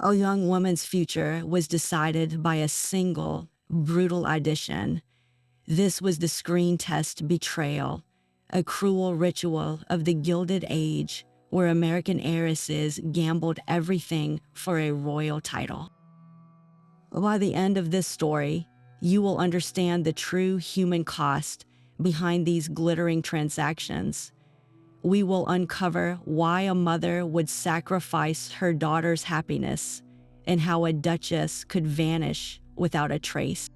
A young woman's future was decided by a single, brutal audition. This was the Screen Test Betrayal, a cruel ritual of the Gilded Age where American heiresses gambled everything for a royal title. By the end of this story, you will understand the true human cost behind these glittering transactions. We will uncover why a mother would sacrifice her daughter's happiness and how a duchess could vanish without a trace.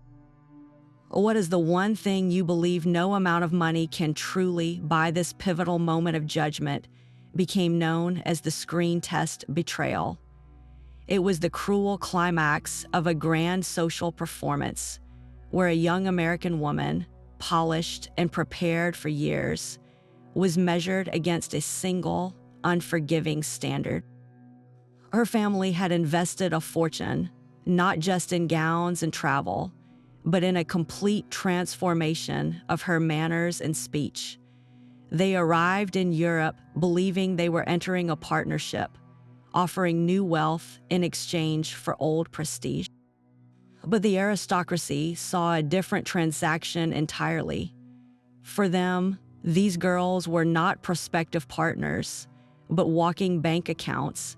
What is the one thing you believe no amount of money can truly buy? This pivotal moment of judgment became known as the Screen Test Betrayal. It was the cruel climax of a grand social performance where a young American woman, polished and prepared for years, was measured against a single, unforgiving standard. Her family had invested a fortune, not just in gowns and travel, but in a complete transformation of her manners and speech. They arrived in Europe believing they were entering a partnership, offering new wealth in exchange for old prestige. But the aristocracy saw a different transaction entirely. For them, these girls were not prospective partners, but walking bank accounts,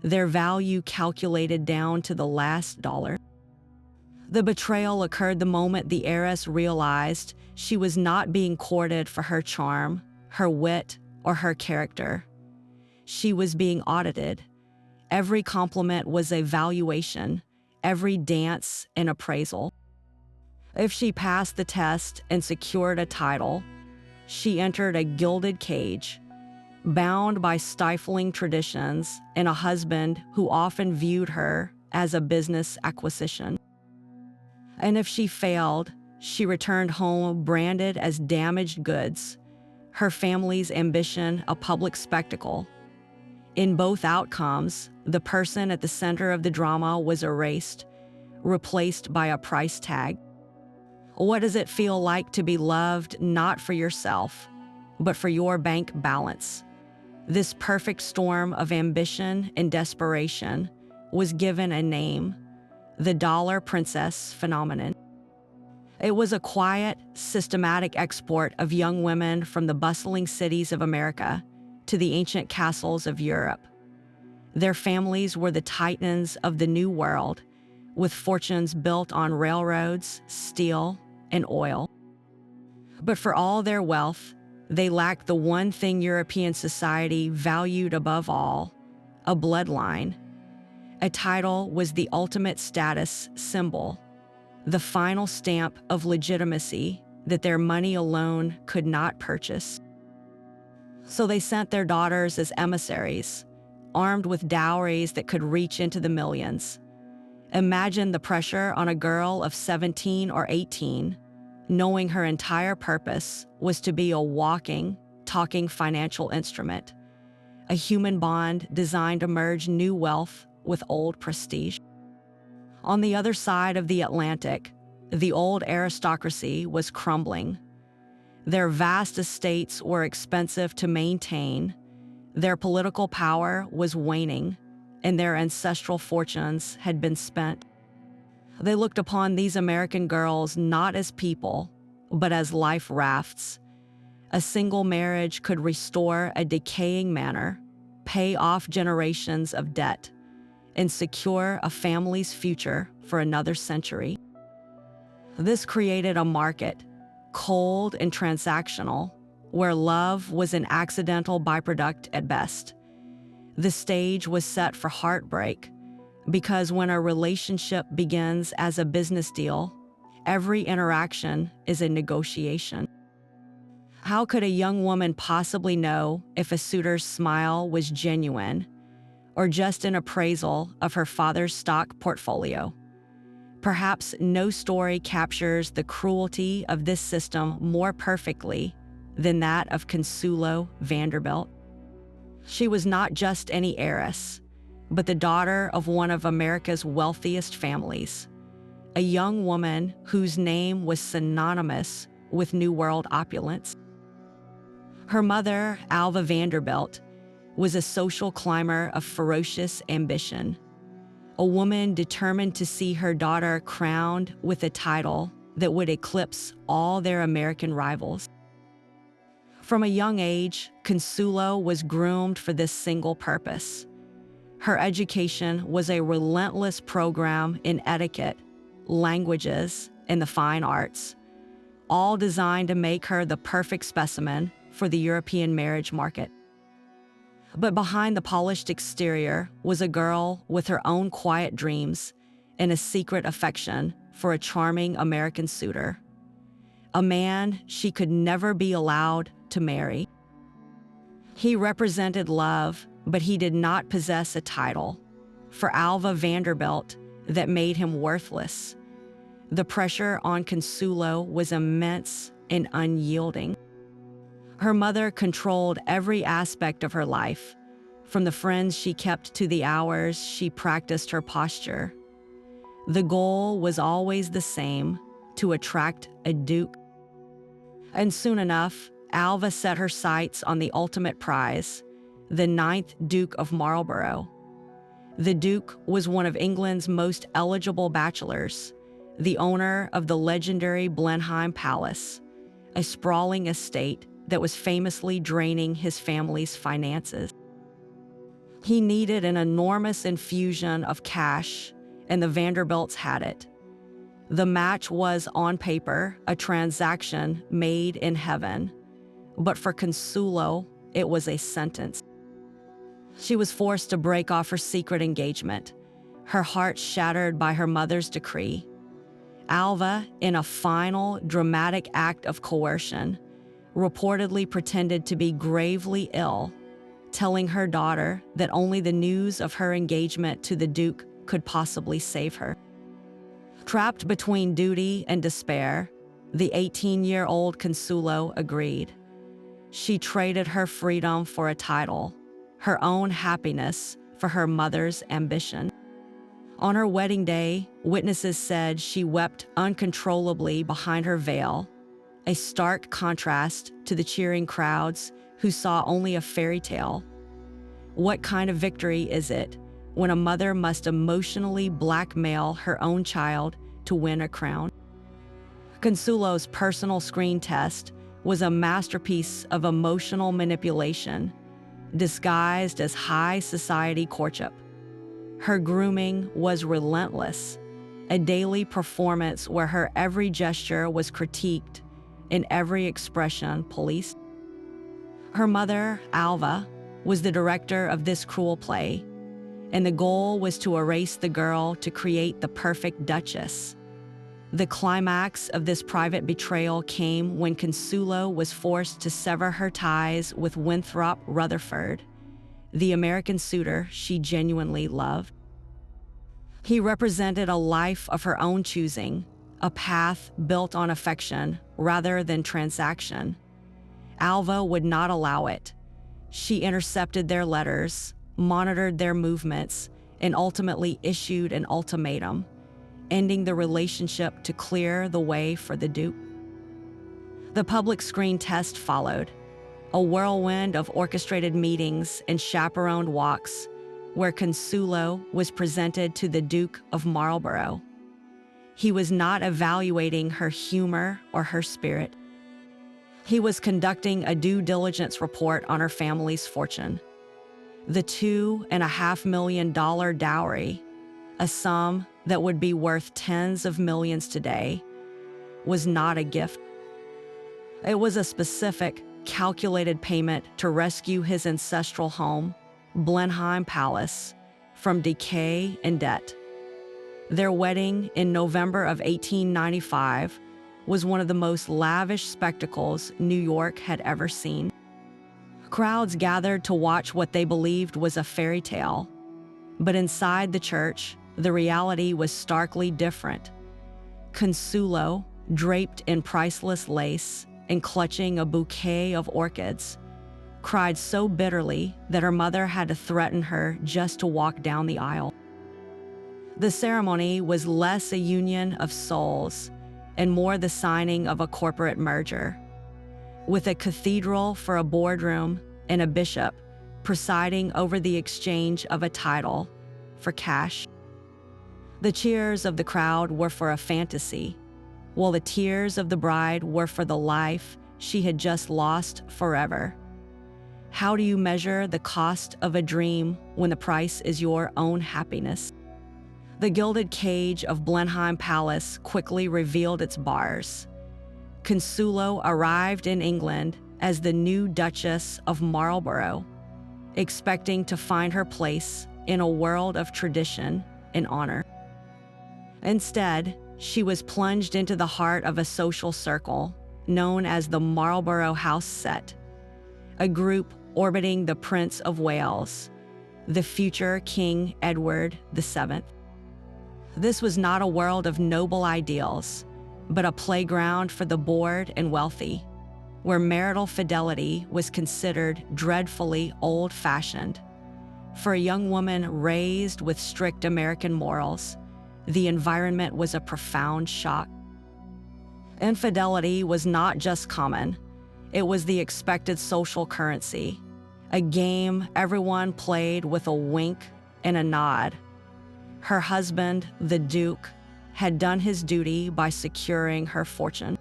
their value calculated down to the last dollar. The betrayal occurred the moment the heiress realized she was not being courted for her charm, her wit, or her character. She was being audited. Every compliment was a valuation, every dance an appraisal. If she passed the test and secured a title, she entered a gilded cage, bound by stifling traditions and a husband who often viewed her as a business acquisition. And if she failed, she returned home branded as damaged goods, her family's ambition a public spectacle. In both outcomes, the person at the center of the drama was erased, replaced by a price tag. What does it feel like to be loved not for yourself, but for your bank balance? This perfect storm of ambition and desperation was given a name: the dollar princess phenomenon. It was a quiet, systematic export of young women from the bustling cities of America to the ancient castles of Europe. Their families were the titans of the New World, with fortunes built on railroads, steel, and oil. But for all their wealth, they lacked the one thing European society valued above all: a bloodline. A title was the ultimate status symbol, the final stamp of legitimacy that their money alone could not purchase. So they sent their daughters as emissaries, armed with dowries that could reach into the millions. Imagine the pressure on a girl of 17 or 18, knowing her entire purpose was to be a walking, talking financial instrument, a human bond designed to merge new wealth with old prestige. On the other side of the Atlantic, the old aristocracy was crumbling. Their vast estates were expensive to maintain, their political power was waning, and their ancestral fortunes had been spent. They looked upon these American girls not as people, but as life rafts. A single marriage could restore a decaying manor, pay off generations of debt, and secure a family's future for another century. This created a market, cold and transactional, where love was an accidental byproduct at best. The stage was set for heartbreak, because when a relationship begins as a business deal, every interaction is a negotiation. How could a young woman possibly know if a suitor's smile was genuine or just an appraisal of her father's stock portfolio? Perhaps no story captures the cruelty of this system more perfectly than that of Consuelo Vanderbilt. She was not just any heiress, but the daughter of one of America's wealthiest families, a young woman whose name was synonymous with New World opulence. Her mother, Alva Vanderbilt, was a social climber of ferocious ambition. a woman determined to see her daughter crowned with a title that would eclipse all their American rivals. From a young age, Consuelo was groomed for this single purpose. Her education was a relentless program in etiquette, languages, and the fine arts, all designed to make her the perfect specimen for the European marriage market. But behind the polished exterior was a girl with her own quiet dreams and a secret affection for a charming American suitor, a man she could never be allowed to marry. He represented love, but he did not possess a title for Alva Vanderbilt that made him worthless. The pressure on Consuelo was immense and unyielding. Her mother controlled every aspect of her life, from the friends she kept to the hours she practiced her posture. The goal was always the same: to attract a duke. And soon enough, Alva set her sights on the ultimate prize, the 9th Duke of Marlborough. The Duke was one of England's most eligible bachelors, the owner of the legendary Blenheim Palace, a sprawling estate that was famously draining his family's finances. He needed an enormous infusion of cash, and the Vanderbilts had it. The match was, on paper, a transaction made in heaven, but for Consuelo, it was a sentence. She was forced to break off her secret engagement, her heart shattered by her mother's decree. Alva, in a final, dramatic act of coercion, reportedly pretended to be gravely ill, telling her daughter that only the news of her engagement to the Duke could possibly save her. Trapped between duty and despair, the 18-year-old Consuelo agreed. She traded her freedom for a title, her own happiness for her mother's ambition. On her wedding day, witnesses said she wept uncontrollably behind her veil, a stark contrast to the cheering crowds who saw only a fairy tale. What kind of victory is it when a mother must emotionally blackmail her own child to win a crown? Consuelo's personal screen test was a masterpiece of emotional manipulation, disguised as high society courtship. Her grooming was relentless, a daily performance where her every gesture was critiqued and every expression policed. Her mother, Alva, was the director of this cruel play, and the goal was to erase the girl to create the perfect duchess. The climax of this private betrayal came when Consuelo was forced to sever her ties with Winthrop Rutherford, the American suitor she genuinely loved. He represented a life of her own choosing, a path built on affection rather than transaction. Alva would not allow it. She intercepted their letters, monitored their movements, and ultimately issued an ultimatum, ending the relationship to clear the way for the Duke. The public screen test followed, a whirlwind of orchestrated meetings and chaperoned walks where Consuelo was presented to the Duke of Marlborough. He was not evaluating her humor or her spirit. He was conducting a due diligence report on her family's fortune. The $2.5 million dowry, a sum that would be worth tens of millions today, was not a gift. It was a specific, calculated payment to rescue his ancestral home, Blenheim Palace, from decay and debt. Their wedding in November of 1895 was one of the most lavish spectacles New York had ever seen. Crowds gathered to watch what they believed was a fairy tale, but inside the church, the reality was starkly different. Consuelo, draped in priceless lace and clutching a bouquet of orchids, cried so bitterly that her mother had to threaten her just to walk down the aisle. The ceremony was less a union of souls and more the signing of a corporate merger, with a cathedral for a boardroom and a bishop presiding over the exchange of a title for cash. The cheers of the crowd were for a fantasy, while the tears of the bride were for the life she had just lost forever. How do you measure the cost of a dream when the price is your own happiness? The gilded cage of Blenheim Palace quickly revealed its bars. Consuelo arrived in England as the new Duchess of Marlborough, expecting to find her place in a world of tradition and honor. Instead, she was plunged into the heart of a social circle known as the Marlborough House Set, a group orbiting the Prince of Wales, the future King Edward VII. This was not a world of noble ideals, but a playground for the bored and wealthy, where marital fidelity was considered dreadfully old-fashioned. For a young woman raised with strict American morals, the environment was a profound shock. Infidelity was not just common, it was the expected social currency, a game everyone played with a wink and a nod. Her husband, the Duke, had done his duty by securing her fortune.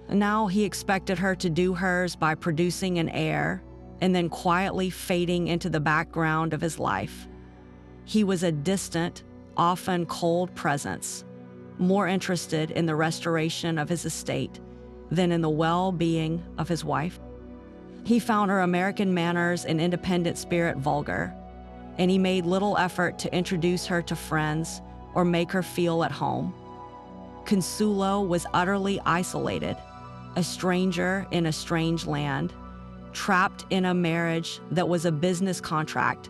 Now he expected her to do hers by producing an heir and then quietly fading into the background of his life. He was a distant, often cold presence, more interested in the restoration of his estate than in the well-being of his wife. He found her American manners and independent spirit vulgar, and he made little effort to introduce her to friends or make her feel at home. Consuelo was utterly isolated, a stranger in a strange land, trapped in a marriage that was a business contract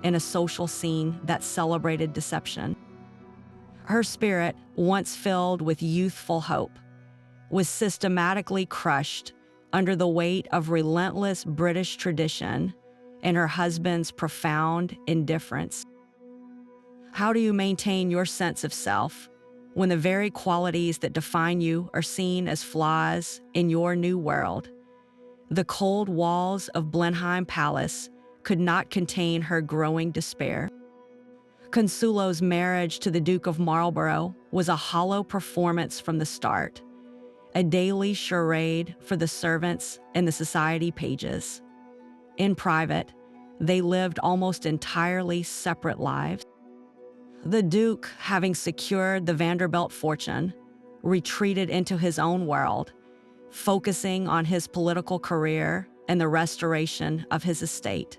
and a social scene that celebrated deception. Her spirit, once filled with youthful hope, was systematically crushed under the weight of relentless British tradition and her husband's profound indifference. How do you maintain your sense of self when the very qualities that define you are seen as flaws in your new world? The cold walls of Blenheim Palace could not contain her growing despair. Consuelo's marriage to the Duke of Marlborough was a hollow performance from the start, a daily charade for the servants and the society pages. In private, they lived almost entirely separate lives. The Duke, having secured the Vanderbilt fortune, retreated into his own world, focusing on his political career and the restoration of his estate.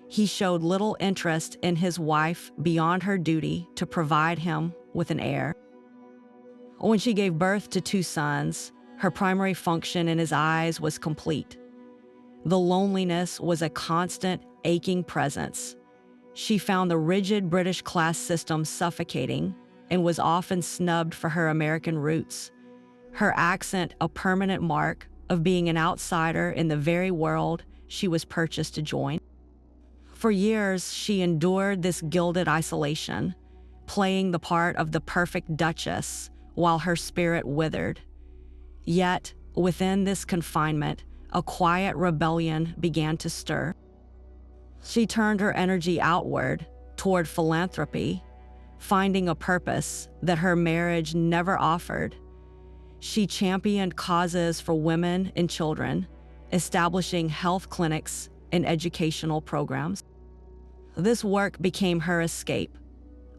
He showed little interest in his wife beyond her duty to provide him with an heir. When she gave birth to 2 sons, her primary function in his eyes was complete. The loneliness was a constant, aching presence. She found the rigid British class system suffocating and was often snubbed for her American roots, her accent a permanent mark of being an outsider in the very world she was purchased to join. For years, she endured this gilded isolation, playing the part of the perfect duchess while her spirit withered. Yet, within this confinement, a quiet rebellion began to stir. She turned her energy outward, toward philanthropy, finding a purpose that her marriage never offered. She championed causes for women and children, establishing health clinics and educational programs. This work became her escape,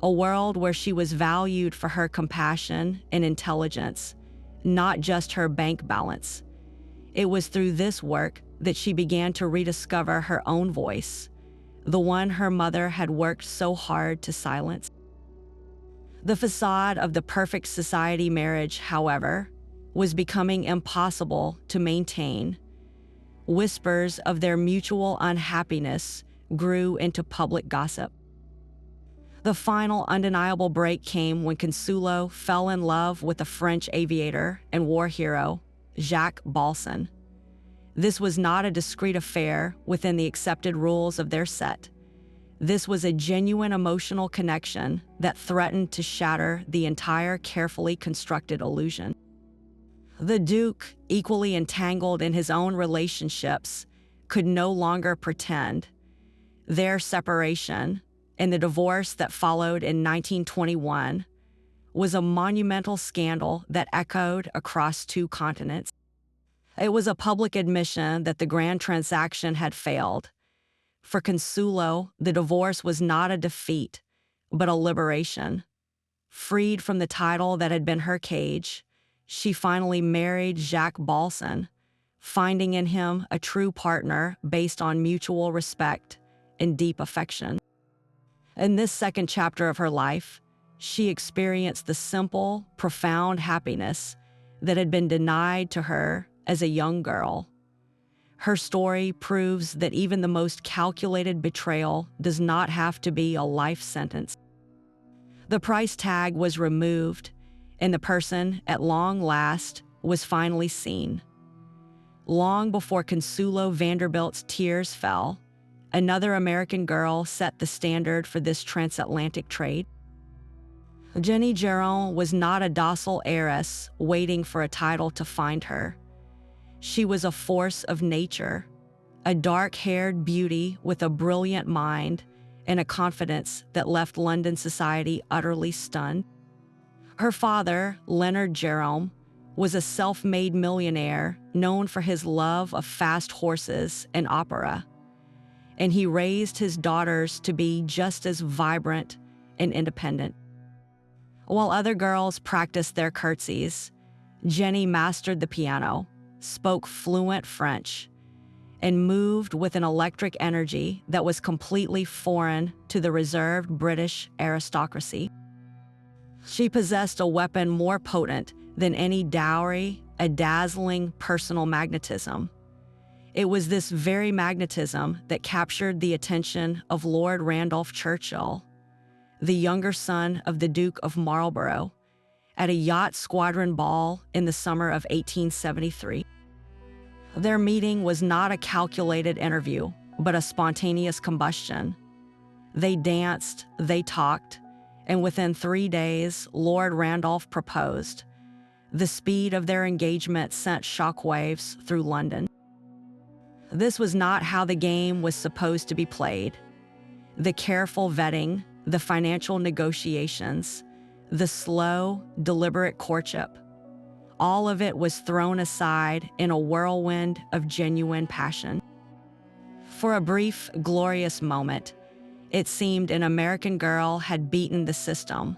a world where she was valued for her compassion and intelligence, not just her bank balance. It was through this work that she began to rediscover her own voice, the one her mother had worked so hard to silence. The facade of the perfect society marriage, however, was becoming impossible to maintain. Whispers of their mutual unhappiness grew into public gossip. The final undeniable break came when Consuelo fell in love with the French aviator and war hero, Jacques Balsan. This was not a discreet affair within the accepted rules of their set. This was a genuine emotional connection that threatened to shatter the entire carefully constructed illusion. The Duke, equally entangled in his own relationships, could no longer pretend. Their separation, and the divorce that followed in 1921 was a monumental scandal that echoed across 2 continents. It was a public admission that the grand transaction had failed. For Consuelo, the divorce was not a defeat, but a liberation. Freed from the title that had been her cage, she finally married Jacques Balsan, finding in him a true partner based on mutual respect and deep affection. In this second chapter of her life, she experienced the simple, profound happiness that had been denied to her as a young girl. Her story proves that even the most calculated betrayal does not have to be a life sentence. The price tag was removed, and the person, at long last, was finally seen. Long before Consuelo Vanderbilt's tears fell, another American girl set the standard for this transatlantic trade. Jennie Jerome was not a docile heiress waiting for a title to find her. She was a force of nature, a dark-haired beauty with a brilliant mind and a confidence that left London society utterly stunned. Her father, Leonard Jerome, was a self-made millionaire known for his love of fast horses and opera, and he raised his daughters to be just as vibrant and independent. While other girls practiced their curtsies, Jennie mastered the piano, spoke fluent French, and moved with an electric energy that was completely foreign to the reserved British aristocracy. She possessed a weapon more potent than any dowry, a dazzling personal magnetism. It was this very magnetism that captured the attention of Lord Randolph Churchill, the younger son of the Duke of Marlborough, at a yacht squadron ball in the summer of 1873. Their meeting was not a calculated interview, but a spontaneous combustion. They danced, they talked, and within 3 days, Lord Randolph proposed. The speed of their engagement sent shockwaves through London. This was not how the game was supposed to be played. The careful vetting, the financial negotiations, the slow, deliberate courtship, all of it was thrown aside in a whirlwind of genuine passion. For a brief, glorious moment, it seemed an American girl had beaten the system,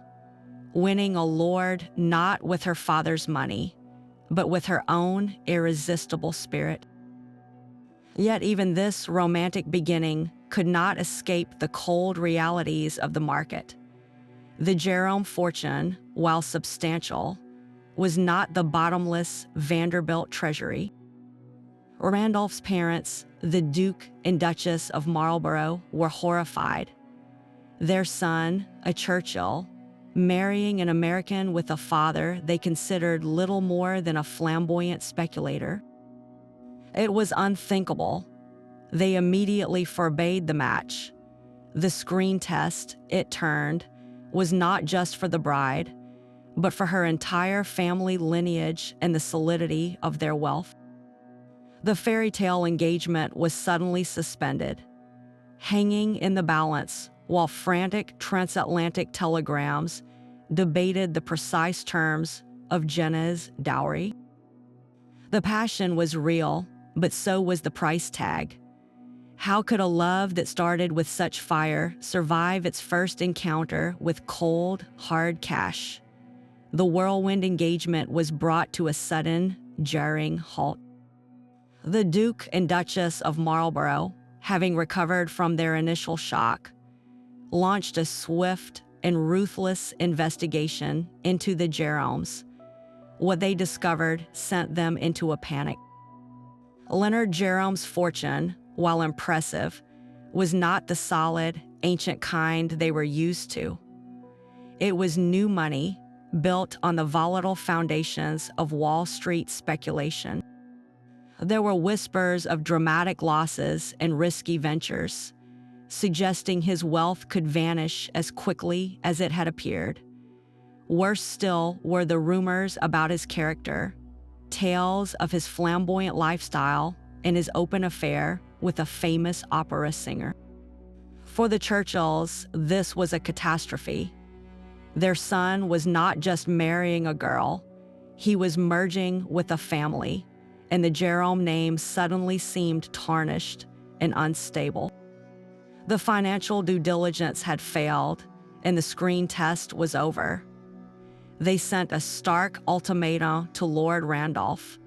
winning a lord not with her father's money, but with her own irresistible spirit. Yet even this romantic beginning could not escape the cold realities of the market. The Jerome fortune, while substantial, was not the bottomless Vanderbilt treasury. Randolph's parents, the Duke and Duchess of Marlborough, were horrified. Their son, a Churchill, marrying an American with a father they considered little more than a flamboyant speculator. It was unthinkable. They immediately forbade the match. The screen test, it turned, was not just for the bride, but for her entire family lineage and the solidity of their wealth. The fairy tale engagement was suddenly suspended, hanging in the balance while frantic transatlantic telegrams debated the precise terms of Jenna's dowry. The passion was real, but so was the price tag. How could a love that started with such fire survive its first encounter with cold, hard cash? The whirlwind engagement was brought to a sudden, jarring halt. The Duke and Duchess of Marlborough, having recovered from their initial shock, launched a swift and ruthless investigation into the Jeromes. What they discovered sent them into a panic. Leonard Jerome's fortune, while impressive, was not the solid, ancient kind they were used to. It was new money built on the volatile foundations of Wall Street speculation. There were whispers of dramatic losses and risky ventures, suggesting his wealth could vanish as quickly as it had appeared. Worse still were the rumors about his character, tales of his flamboyant lifestyle and his open affair with a famous opera singer. For the Churchills, this was a catastrophe. Their son was not just marrying a girl, he was merging with a family, and the Jerome name suddenly seemed tarnished and unstable. The financial due diligence had failed, and the screen test was over. They sent a stark ultimatum to Lord Randolph,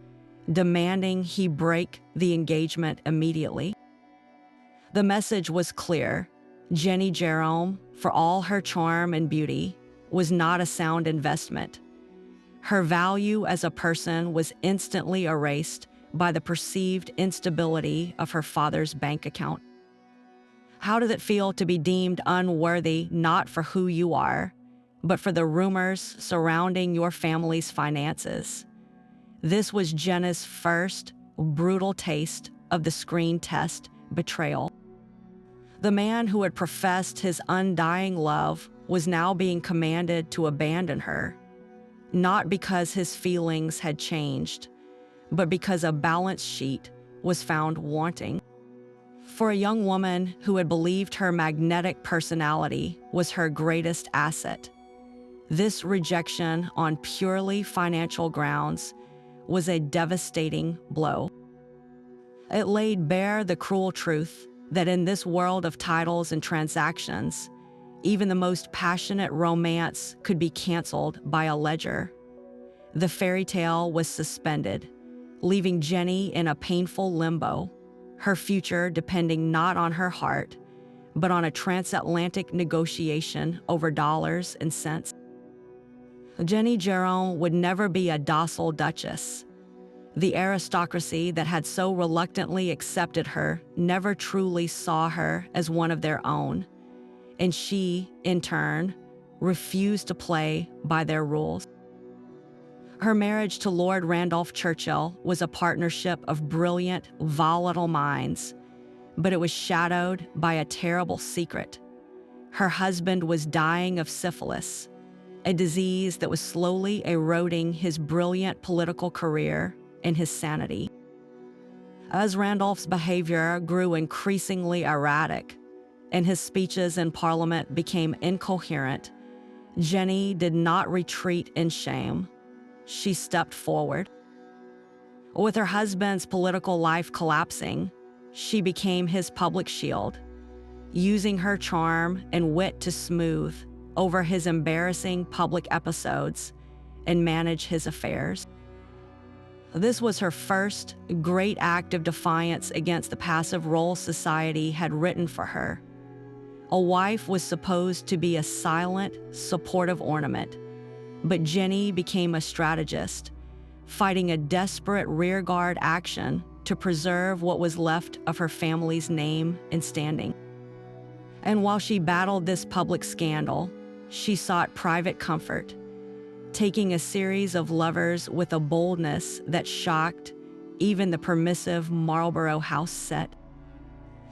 demanding he break the engagement immediately. The message was clear. Jennie Jerome, for all her charm and beauty, was not a sound investment. Her value as a person was instantly erased by the perceived instability of her father's bank account. How does it feel to be deemed unworthy not for who you are, but for the rumors surrounding your family's finances? This was Jenna's first brutal taste of the screen test betrayal. The man who had professed his undying love was now being commanded to abandon her, not because his feelings had changed, but because a balance sheet was found wanting. For a young woman who had believed her magnetic personality was her greatest asset, this rejection on purely financial grounds was a devastating blow. It laid bare the cruel truth that in this world of titles and transactions, even the most passionate romance could be canceled by a ledger. The fairy tale was suspended, leaving Jennie in a painful limbo, her future depending not on her heart, but on a transatlantic negotiation over dollars and cents. Jennie Jerome would never be a docile duchess. The aristocracy that had so reluctantly accepted her never truly saw her as one of their own, and she, in turn, refused to play by their rules. Her marriage to Lord Randolph Churchill was a partnership of brilliant, volatile minds, but it was shadowed by a terrible secret. Her husband was dying of syphilis, a disease that was slowly eroding his brilliant political career and his sanity. As Randolph's behavior grew increasingly erratic and his speeches in Parliament became incoherent, Jennie did not retreat in shame. She stepped forward. With her husband's political life collapsing, she became his public shield, using her charm and wit to smooth over his embarrassing public episodes and manage his affairs. This was her first great act of defiance against the passive role society had written for her. A wife was supposed to be a silent, supportive ornament, but Jennie became a strategist, fighting a desperate rearguard action to preserve what was left of her family's name and standing. And while she battled this public scandal, she sought private comfort, taking a series of lovers with a boldness that shocked even the permissive Marlborough House set.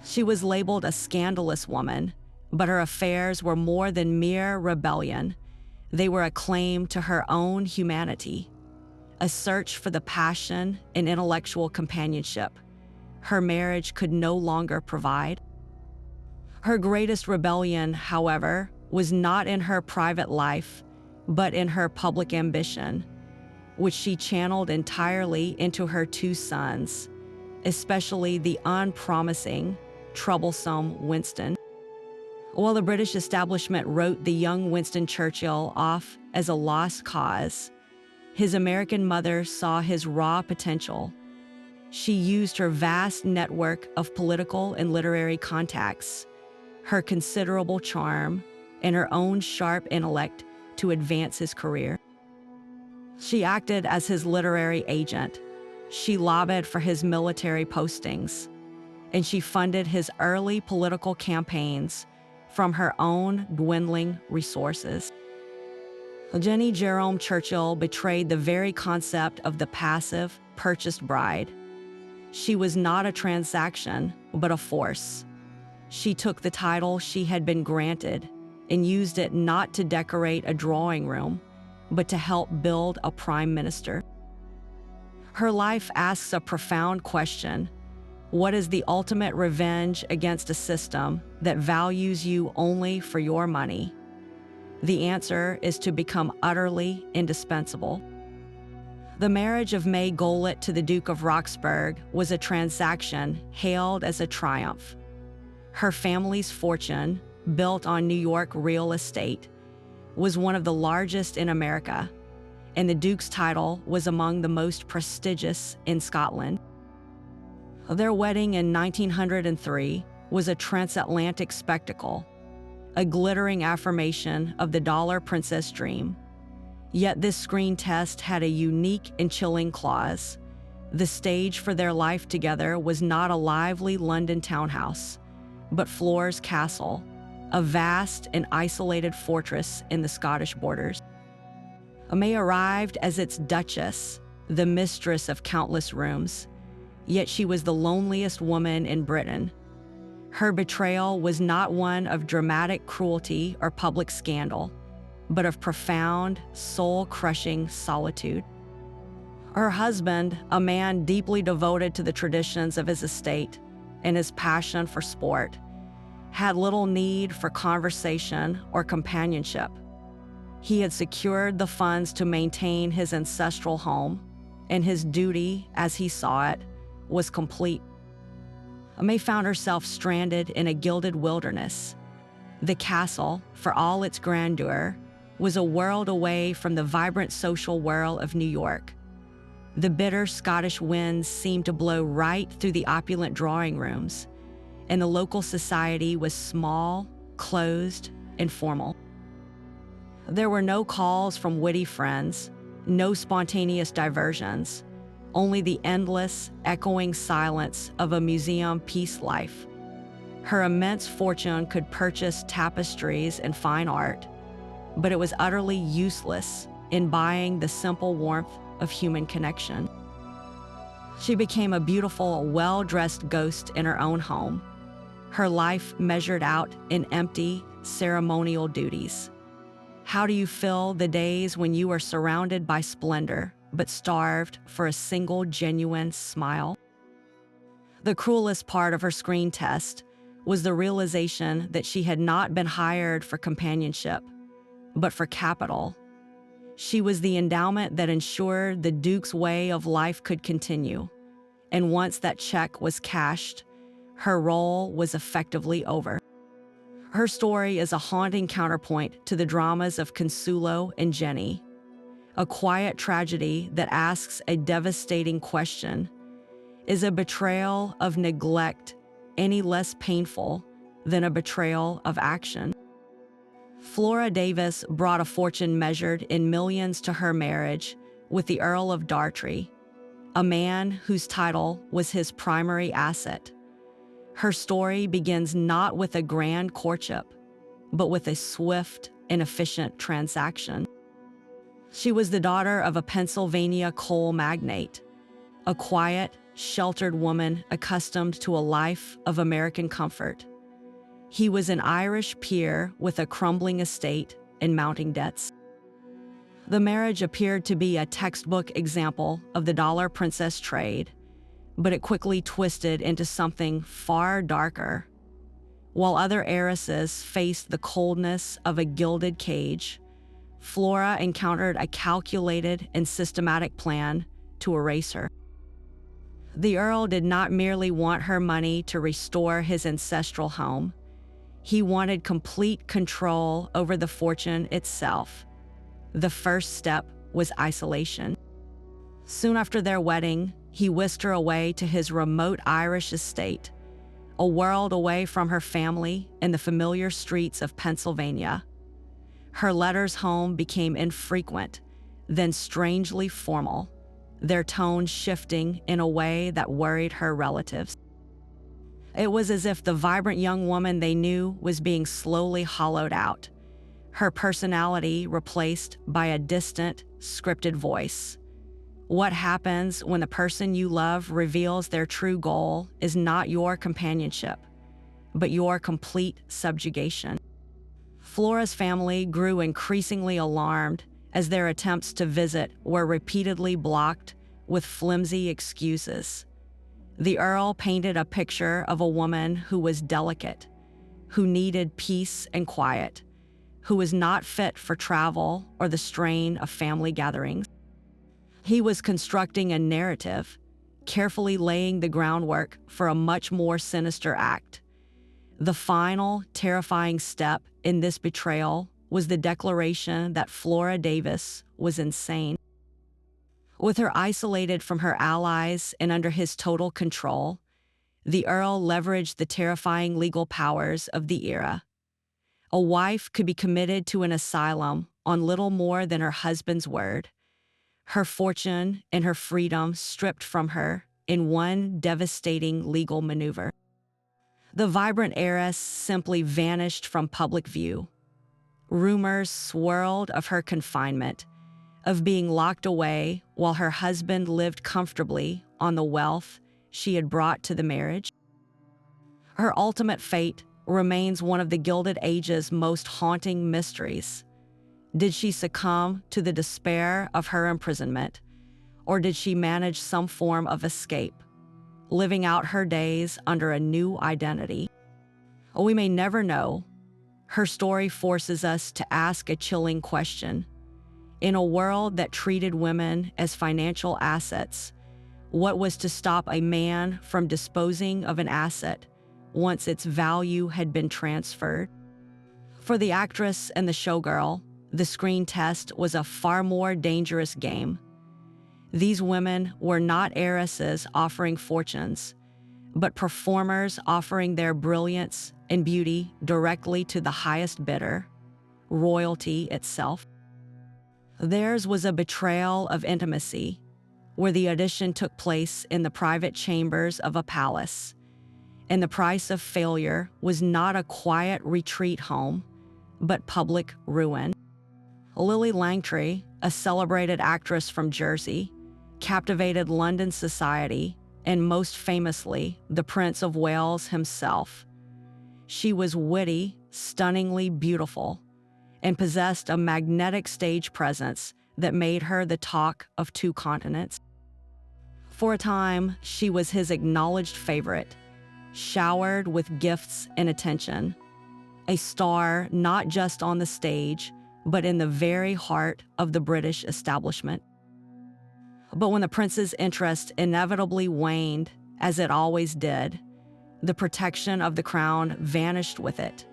She was labeled a scandalous woman, but her affairs were more than mere rebellion. They were a claim to her own humanity, a search for the passion and intellectual companionship her marriage could no longer provide. Her greatest rebellion, however, was not in her private life, but in her public ambition, which she channeled entirely into her two sons, especially the unpromising, troublesome Winston. While the British establishment wrote the young Winston Churchill off as a lost cause, his American mother saw his raw potential. She used her vast network of political and literary contacts, her considerable charm, and her own sharp intellect to advance his career. She acted as his literary agent. She lobbied for his military postings, and she funded his early political campaigns from her own dwindling resources. Jennie Jerome Churchill betrayed the very concept of the passive, purchased bride. She was not a transaction, but a force. She took the title she had been granted and used it not to decorate a drawing room, but to help build a prime minister. Her life asks a profound question. What is the ultimate revenge against a system that values you only for your money? The answer is to become utterly indispensable. The marriage of May Gowlet to the Duke of Roxburgh was a transaction hailed as a triumph. Her family's fortune, built on New York real estate, was one of the largest in America, and the Duke's title was among the most prestigious in Scotland. Their wedding in 1903 was a transatlantic spectacle, a glittering affirmation of the dollar princess dream. Yet this screen test had a unique and chilling clause. The stage for their life together was not a lively London townhouse, but Flora's castle, a vast and isolated fortress in the Scottish borders. May arrived as its duchess, the mistress of countless rooms, yet she was the loneliest woman in Britain. Her betrayal was not one of dramatic cruelty or public scandal, but of profound, soul-crushing solitude. Her husband, a man deeply devoted to the traditions of his estate and his passion for sport, had little need for conversation or companionship. He had secured the funds to maintain his ancestral home, and his duty, as he saw it, was complete. May found herself stranded in a gilded wilderness. The castle, for all its grandeur, was a world away from the vibrant social whirl of New York. The bitter Scottish winds seemed to blow right through the opulent drawing rooms, and the local society was small, closed, and formal. There were no calls from witty friends, no spontaneous diversions, only the endless, echoing silence of a museum peace life. Her immense fortune could purchase tapestries and fine art, but it was utterly useless in buying the simple warmth of human connection. She became a beautiful, well-dressed ghost in her own home, her life measured out in empty, ceremonial duties. How do you fill the days when you are surrounded by splendor, but starved for a single genuine smile? The cruelest part of her screen test was the realization that she had not been hired for companionship, but for capital. She was the endowment that ensured the Duke's way of life could continue, and once that check was cashed, her role was effectively over. Her story is a haunting counterpoint to the dramas of Consuelo and Jennie, a quiet tragedy that asks a devastating question: is a betrayal of neglect any less painful than a betrayal of action? Flora Davis brought a fortune measured in millions to her marriage with the Earl of Dartry, a man whose title was his primary asset. Her story begins not with a grand courtship, but with a swift and efficient transaction. She was the daughter of a Pennsylvania coal magnate, a quiet, sheltered woman accustomed to a life of American comfort. He was an Irish peer with a crumbling estate and mounting debts. The marriage appeared to be a textbook example of the dollar princess trade, but it quickly twisted into something far darker. While other heiresses faced the coldness of a gilded cage, Flora encountered a calculated and systematic plan to erase her. The Earl did not merely want her money to restore his ancestral home. He wanted complete control over the fortune itself. The first step was isolation. Soon after their wedding, he whisked her away to his remote Irish estate, a world away from her family and the familiar streets of Pennsylvania. Her letters home became infrequent, then strangely formal, their tone shifting in a way that worried her relatives. It was as if the vibrant young woman they knew was being slowly hollowed out, her personality replaced by a distant, scripted voice. What happens when the person you love reveals their true goal is not your companionship, but your complete subjugation? Flora's family grew increasingly alarmed as their attempts to visit were repeatedly blocked with flimsy excuses. The Earl painted a picture of a woman who was delicate, who needed peace and quiet, who was not fit for travel or the strain of family gatherings. He was constructing a narrative, carefully laying the groundwork for a much more sinister act. The final, terrifying step in this betrayal was the declaration that Flora Davis was insane. With her isolated from her allies and under his total control, the Earl leveraged the terrifying legal powers of the era. A wife could be committed to an asylum on little more than her husband's word, her fortune and her freedom stripped from her in one devastating legal maneuver. The vibrant heiress simply vanished from public view. Rumors swirled of her confinement, of being locked away while her husband lived comfortably on the wealth she had brought to the marriage. Her ultimate fate remains one of the Gilded Age's most haunting mysteries. Did she succumb to the despair of her imprisonment, or did she manage some form of escape, living out her days under a new identity? We may never know. Her story forces us to ask a chilling question. In a world that treated women as financial assets, what was to stop a man from disposing of an asset once its value had been transferred? For the actress and the showgirl, the screen test was a far more dangerous game. These women were not heiresses offering fortunes, but performers offering their brilliance and beauty directly to the highest bidder, royalty itself. Theirs was a betrayal of intimacy, where the audition took place in the private chambers of a palace, and the price of failure was not a quiet retreat home, but public ruin. Lillie Langtry, a celebrated actress from Jersey, captivated London society, and most famously, the Prince of Wales himself. She was witty, stunningly beautiful, and possessed a magnetic stage presence that made her the talk of two continents. For a time, she was his acknowledged favorite, showered with gifts and attention, a star not just on the stage, but in the very heart of the British establishment. But when the prince's interest inevitably waned, as it always did, the protection of the crown vanished with it.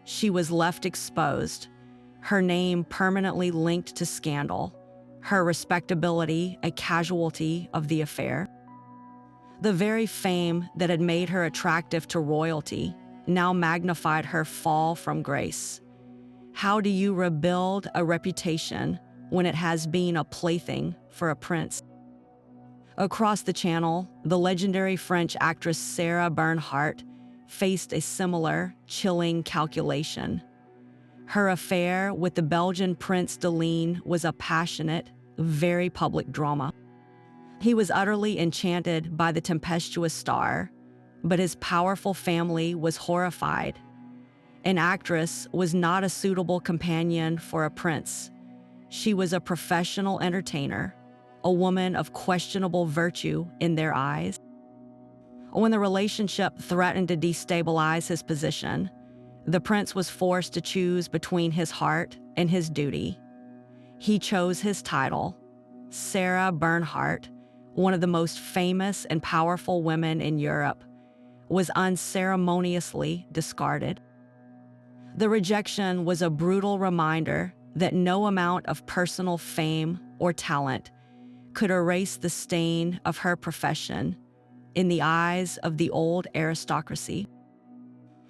She was left exposed, her name permanently linked to scandal, her respectability a casualty of the affair. The very fame that had made her attractive to royalty now magnified her fall from grace. How do you rebuild a reputation when it has been a plaything for a prince? Across the channel, the legendary French actress Sarah Bernhardt faced a similar, chilling calculation. Her affair with the Belgian Prince de Ligne was a passionate, very public drama. He was utterly enchanted by the tempestuous star, but his powerful family was horrified. An actress was not a suitable companion for a prince. She was a professional entertainer, a woman of questionable virtue in their eyes. When the relationship threatened to destabilize his position, the prince was forced to choose between his heart and his duty. He chose his title. Sarah Bernhardt, one of the most famous and powerful women in Europe, was unceremoniously discarded. The rejection was a brutal reminder that no amount of personal fame or talent could erase the stain of her profession in the eyes of the old aristocracy.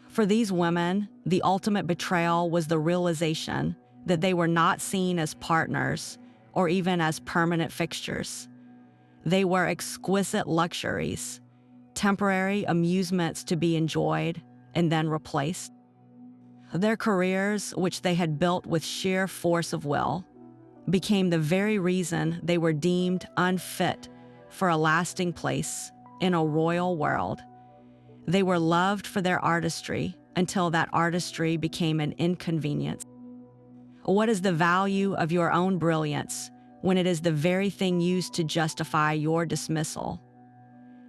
For these women, the ultimate betrayal was the realization that they were not seen as partners or even as permanent fixtures. They were exquisite luxuries, temporary amusements to be enjoyed and then replaced. Their careers, which they had built with sheer force of will, became the very reason they were deemed unfit for a lasting place in a royal world. They were loved for their artistry until that artistry became an inconvenience. What is the value of your own brilliance when it is the very thing used to justify your dismissal?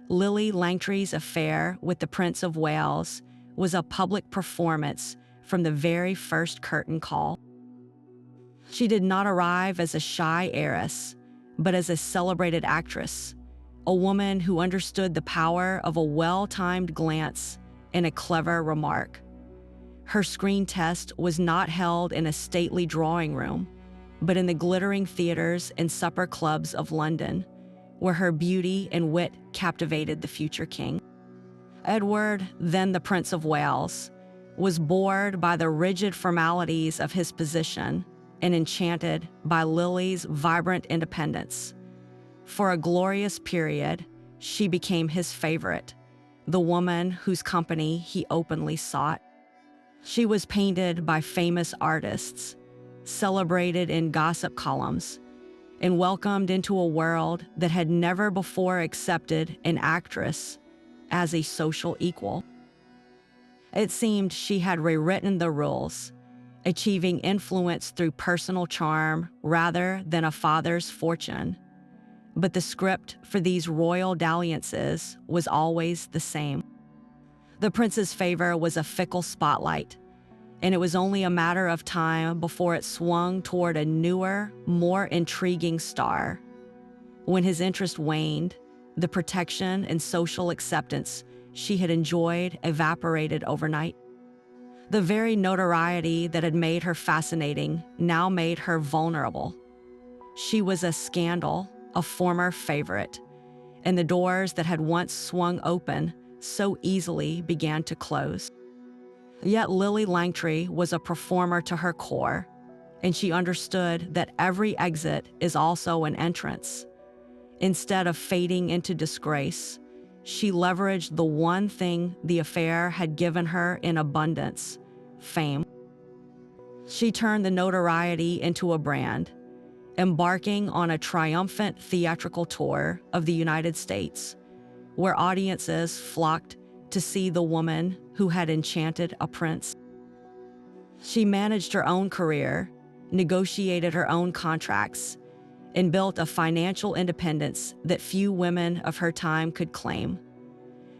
Lillie Langtry's affair with the Prince of Wales was a public performance from the very first curtain call. She did not arrive as a shy heiress, but as a celebrated actress, a woman who understood the power of a well-timed glance and a clever remark. Her screen test was not held in a stately drawing room, but in the glittering theaters and supper clubs of London, where her beauty and wit captivated the future king. Edward, then the Prince of Wales, was bored by the rigid formalities of his position and enchanted by Lillie's vibrant independence. For a glorious period, she became his favorite, the woman whose company he openly sought. She was painted by famous artists, celebrated in gossip columns, and welcomed into a world that had never before accepted an actress as a social equal. It seemed she had rewritten the rules, achieving influence through personal charm rather than a father's fortune. But the script for these royal dalliances was always the same. The prince's favor was a fickle spotlight, and it was only a matter of time before it swung toward a newer, more intriguing star. When his interest waned, the protection and social acceptance she had enjoyed evaporated overnight. The very notoriety that had made her fascinating now made her vulnerable. She was a scandal, a former favorite, and the doors that had once swung open so easily began to close. Yet Lillie Langtry was a performer to her core, and she understood that every exit is also an entrance. Instead of fading into disgrace, she leveraged the one thing the affair had given her in abundance: fame. She turned the notoriety into a brand, embarking on a triumphant theatrical tour of the United States, where audiences flocked to see the woman who had enchanted a prince. She managed her own career, negotiated her own contracts, and built a financial independence that few women of her time could claim.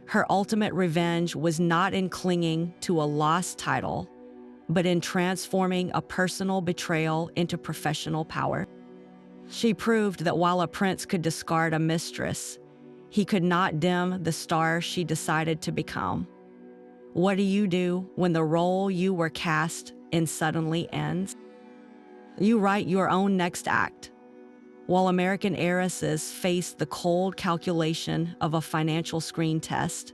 Her ultimate revenge was not in clinging to a lost title, but in transforming a personal betrayal into professional power. She proved that while a prince could discard a mistress, he could not dim the star she decided to become. What do you do when the role you were cast in suddenly ends? You write your own next act. While American heiresses faced the cold calculation of a financial screen test,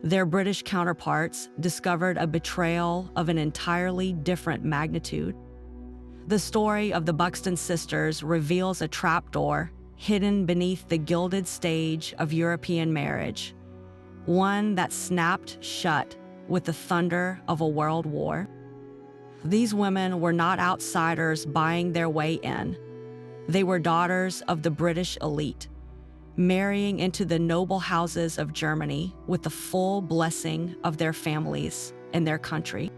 their British counterparts discovered a betrayal of an entirely different magnitude. The story of the Buxton sisters reveals a trapdoor hidden beneath the gilded stage of European marriage, one that snapped shut with the thunder of a world war. These women were not outsiders buying their way in. They were daughters of the British elite, marrying into the noble houses of Germany with the full blessing of their families and their country.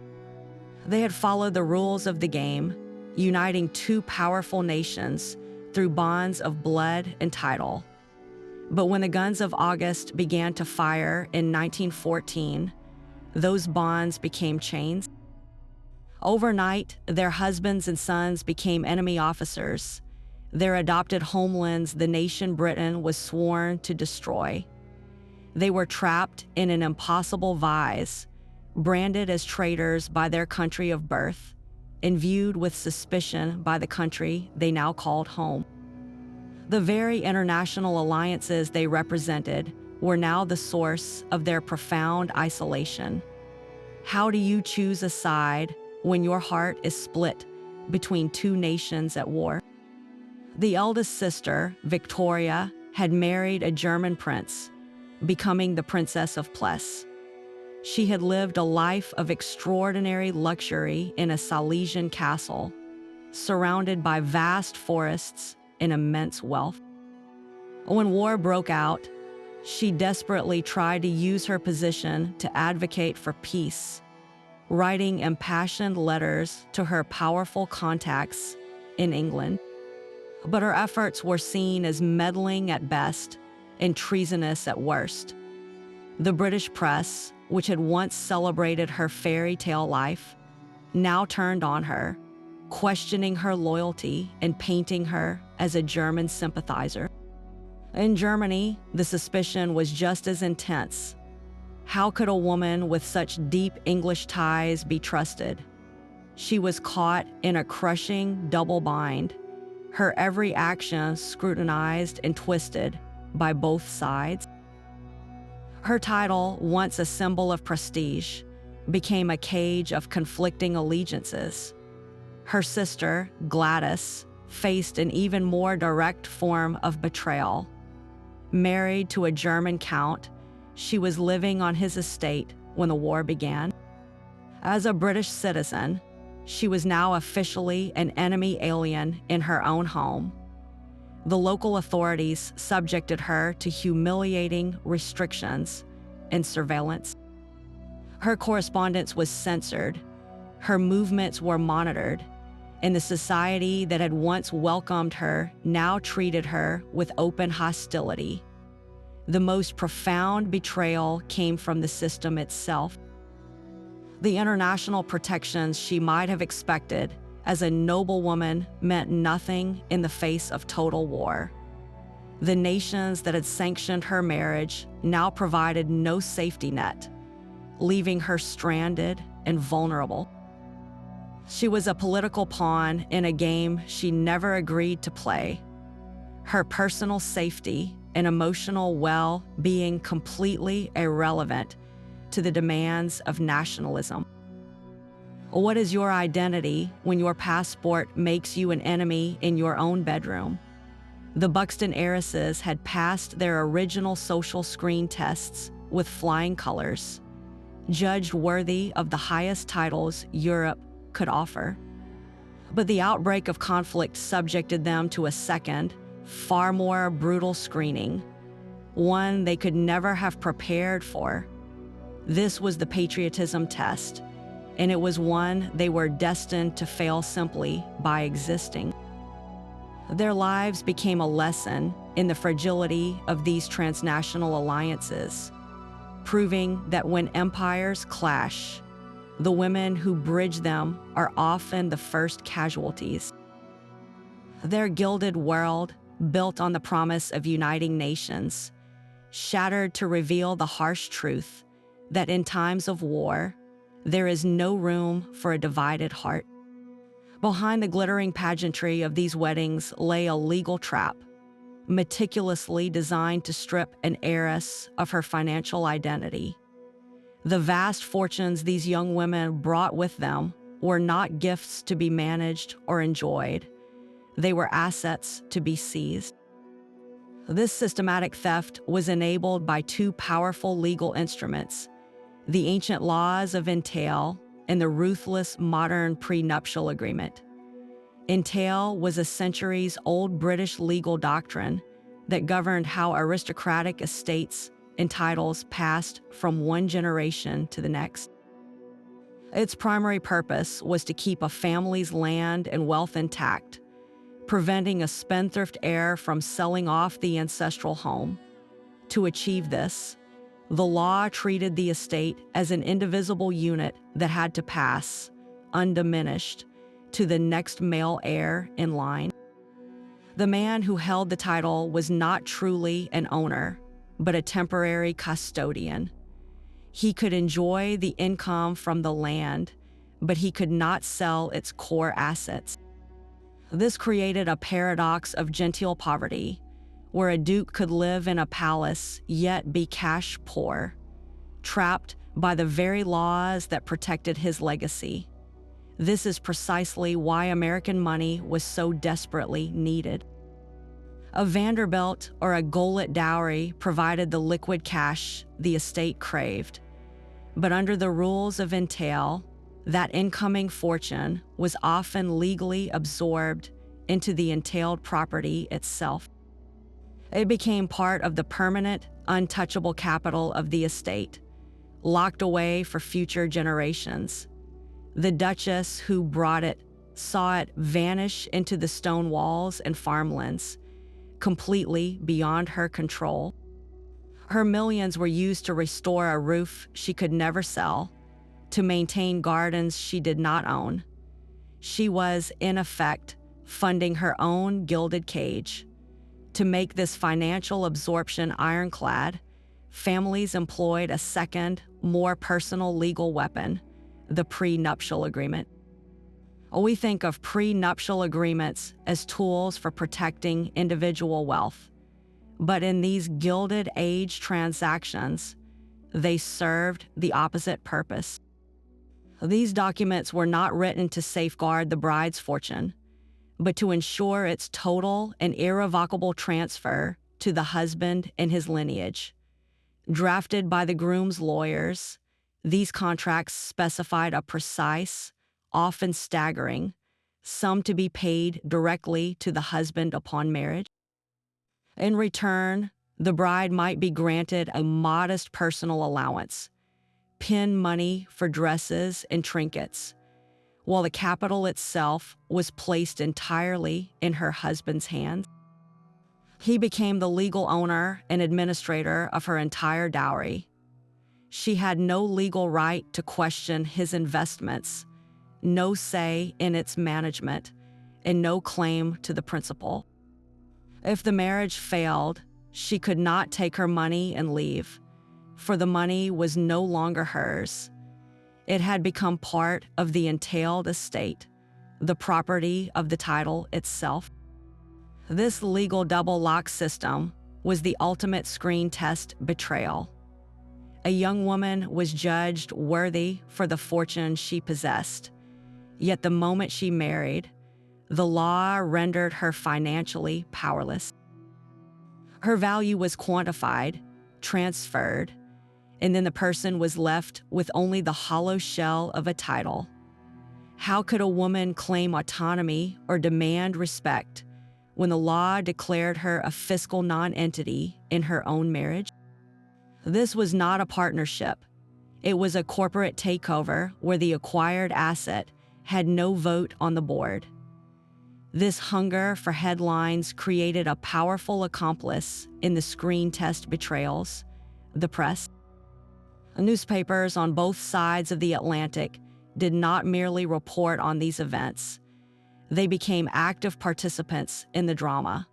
They had followed the rules of the game, uniting two powerful nations through bonds of blood and title. But when the guns of August began to fire in 1914, those bonds became chains. Overnight, their husbands and sons became enemy officers, their adopted homelands the nation Britain was sworn to destroy. They were trapped in an impossible vise, branded as traitors by their country of birth, and viewed with suspicion by the country they now called home. The very international alliances they represented were now the source of their profound isolation. How do you choose a side when your heart is split between two nations at war? The eldest sister, Victoria, had married a German prince, becoming the Princess of Pless. She had lived a life of extraordinary luxury in a Silesian castle, surrounded by vast forests and immense wealth. When war broke out, she desperately tried to use her position to advocate for peace, writing impassioned letters to her powerful contacts in England. But her efforts were seen as meddling at best and treasonous at worst. The British press, which had once celebrated her fairy tale life, now turned on her, questioning her loyalty and painting her as a German sympathizer. In Germany, the suspicion was just as intense. How could a woman with such deep English ties be trusted? She was caught in a crushing double bind, her every action scrutinized and twisted by both sides. Her title, once a symbol of prestige, became a cage of conflicting allegiances. Her sister, Gladys, faced an even more direct form of betrayal. Married to a German count, she was living on his estate when the war began. As a British citizen, she was now officially an enemy alien in her own home. The local authorities subjected her to humiliating restrictions and surveillance. Her correspondence was censored, her movements were monitored, and the society that had once welcomed her now treated her with open hostility. The most profound betrayal came from the system itself. The international protections she might have expected as a noblewoman meant nothing in the face of total war. The nations that had sanctioned her marriage now provided no safety net, leaving her stranded and vulnerable. She was a political pawn in a game she never agreed to play. Her personal safety and emotional well-being completely irrelevant to the demands of nationalism. What is your identity when your passport makes you an enemy in your own bedroom? The Buxton heiresses had passed their original social screen tests with flying colors, judged worthy of the highest titles Europe could offer. But the outbreak of conflict subjected them to a second, far more brutal screening, one they could never have prepared for. This was the patriotism test, and it was one they were destined to fail simply by existing. Their lives became a lesson in the fragility of these transnational alliances, proving that when empires clash, the women who bridge them are often the first casualties. Their gilded world, built on the promise of uniting nations, shattered to reveal the harsh truth that in times of war, there is no room for a divided heart. Behind the glittering pageantry of these weddings lay a legal trap, meticulously designed to strip an heiress of her financial identity. The vast fortunes these young women brought with them were not gifts to be managed or enjoyed. They were assets to be seized. This systematic theft was enabled by two powerful legal instruments: the ancient laws of entail and the ruthless modern prenuptial agreement. Entail was a centuries-old British legal doctrine that governed how aristocratic estates and titles passed from one generation to the next. Its primary purpose was to keep a family's land and wealth intact, preventing a spendthrift heir from selling off the ancestral home. To achieve this, the law treated the estate as an indivisible unit that had to pass, undiminished, to the next male heir in line. The man who held the title was not truly an owner, but a temporary custodian. He could enjoy the income from the land, but he could not sell its core assets. This created a paradox of genteel poverty, where a duke could live in a palace yet be cash poor, trapped by the very laws that protected his legacy. This is precisely why American money was so desperately needed. A Vanderbilt or a Gilded dowry provided the liquid cash the estate craved, but under the rules of entail, that incoming fortune was often legally absorbed into the entailed property itself. It became part of the permanent, untouchable capital of the estate, locked away for future generations. The duchess who brought it saw it vanish into the stone walls and farmlands, completely beyond her control. Her millions were used to restore a roof she could never sell, to maintain gardens she did not own. She was, in effect, funding her own gilded cage. To make this financial absorption ironclad, families employed a second, more personal legal weapon, the prenuptial agreement. We think of prenuptial agreements as tools for protecting individual wealth, but in these Gilded Age transactions, they served the opposite purpose. These documents were not written to safeguard the bride's fortune, but to ensure its total and irrevocable transfer to the husband and his lineage. Drafted by the groom's lawyers, these contracts specified a precise, often staggering, sum to be paid directly to the husband upon marriage. In return, the bride might be granted a modest personal allowance, pin money for dresses and trinkets, while the capital itself was placed entirely in her husband's hands. He became the legal owner and administrator of her entire dowry. She had no legal right to question his investments, no say in its management, and no claim to the principal. If the marriage failed, she could not take her money and leave, for the money was no longer hers. It had become part of the entailed estate, the property of the title itself. This legal double lock system was the ultimate screen test betrayal. A young woman was judged worthy for the fortune she possessed, yet the moment she married, the law rendered her financially powerless. Her value was quantified, transferred, and then the person was left with only the hollow shell of a title. How could a woman claim autonomy or demand respect when the law declared her a fiscal non-entity in her own marriage? This was not a partnership. It was a corporate takeover where the acquired asset had no vote on the board. This hunger for headlines created a powerful accomplice in the screen test betrayals, the press. Newspapers on both sides of the Atlantic did not merely report on these events. They became active participants in the drama,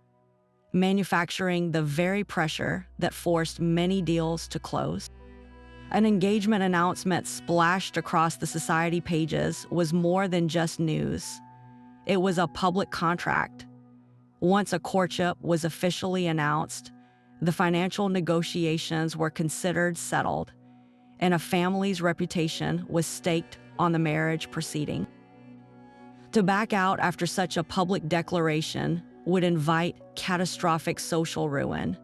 manufacturing the very pressure that forced many deals to close. An engagement announcement splashed across the society pages was more than just news. It was a public contract. Once a courtship was officially announced, the financial negotiations were considered settled, and a family's reputation was staked on the marriage proceeding. To back out after such a public declaration would invite catastrophic social ruin.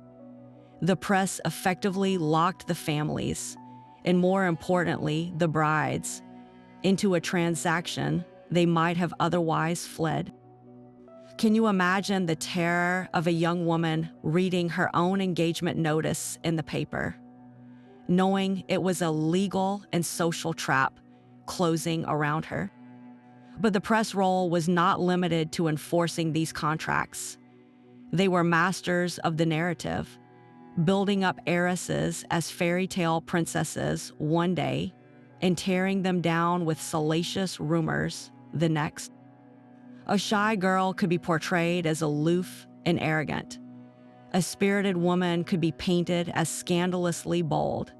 The press effectively locked the families, and more importantly, the brides, into a transaction they might have otherwise fled. Can you imagine the terror of a young woman reading her own engagement notice in the paper, knowing it was a legal and social trap closing around her? But the press role was not limited to enforcing these contracts. They were masters of the narrative, building up heiresses as fairy tale princesses one day and tearing them down with salacious rumors the next. A shy girl could be portrayed as aloof and arrogant. A spirited woman could be painted as scandalously bold.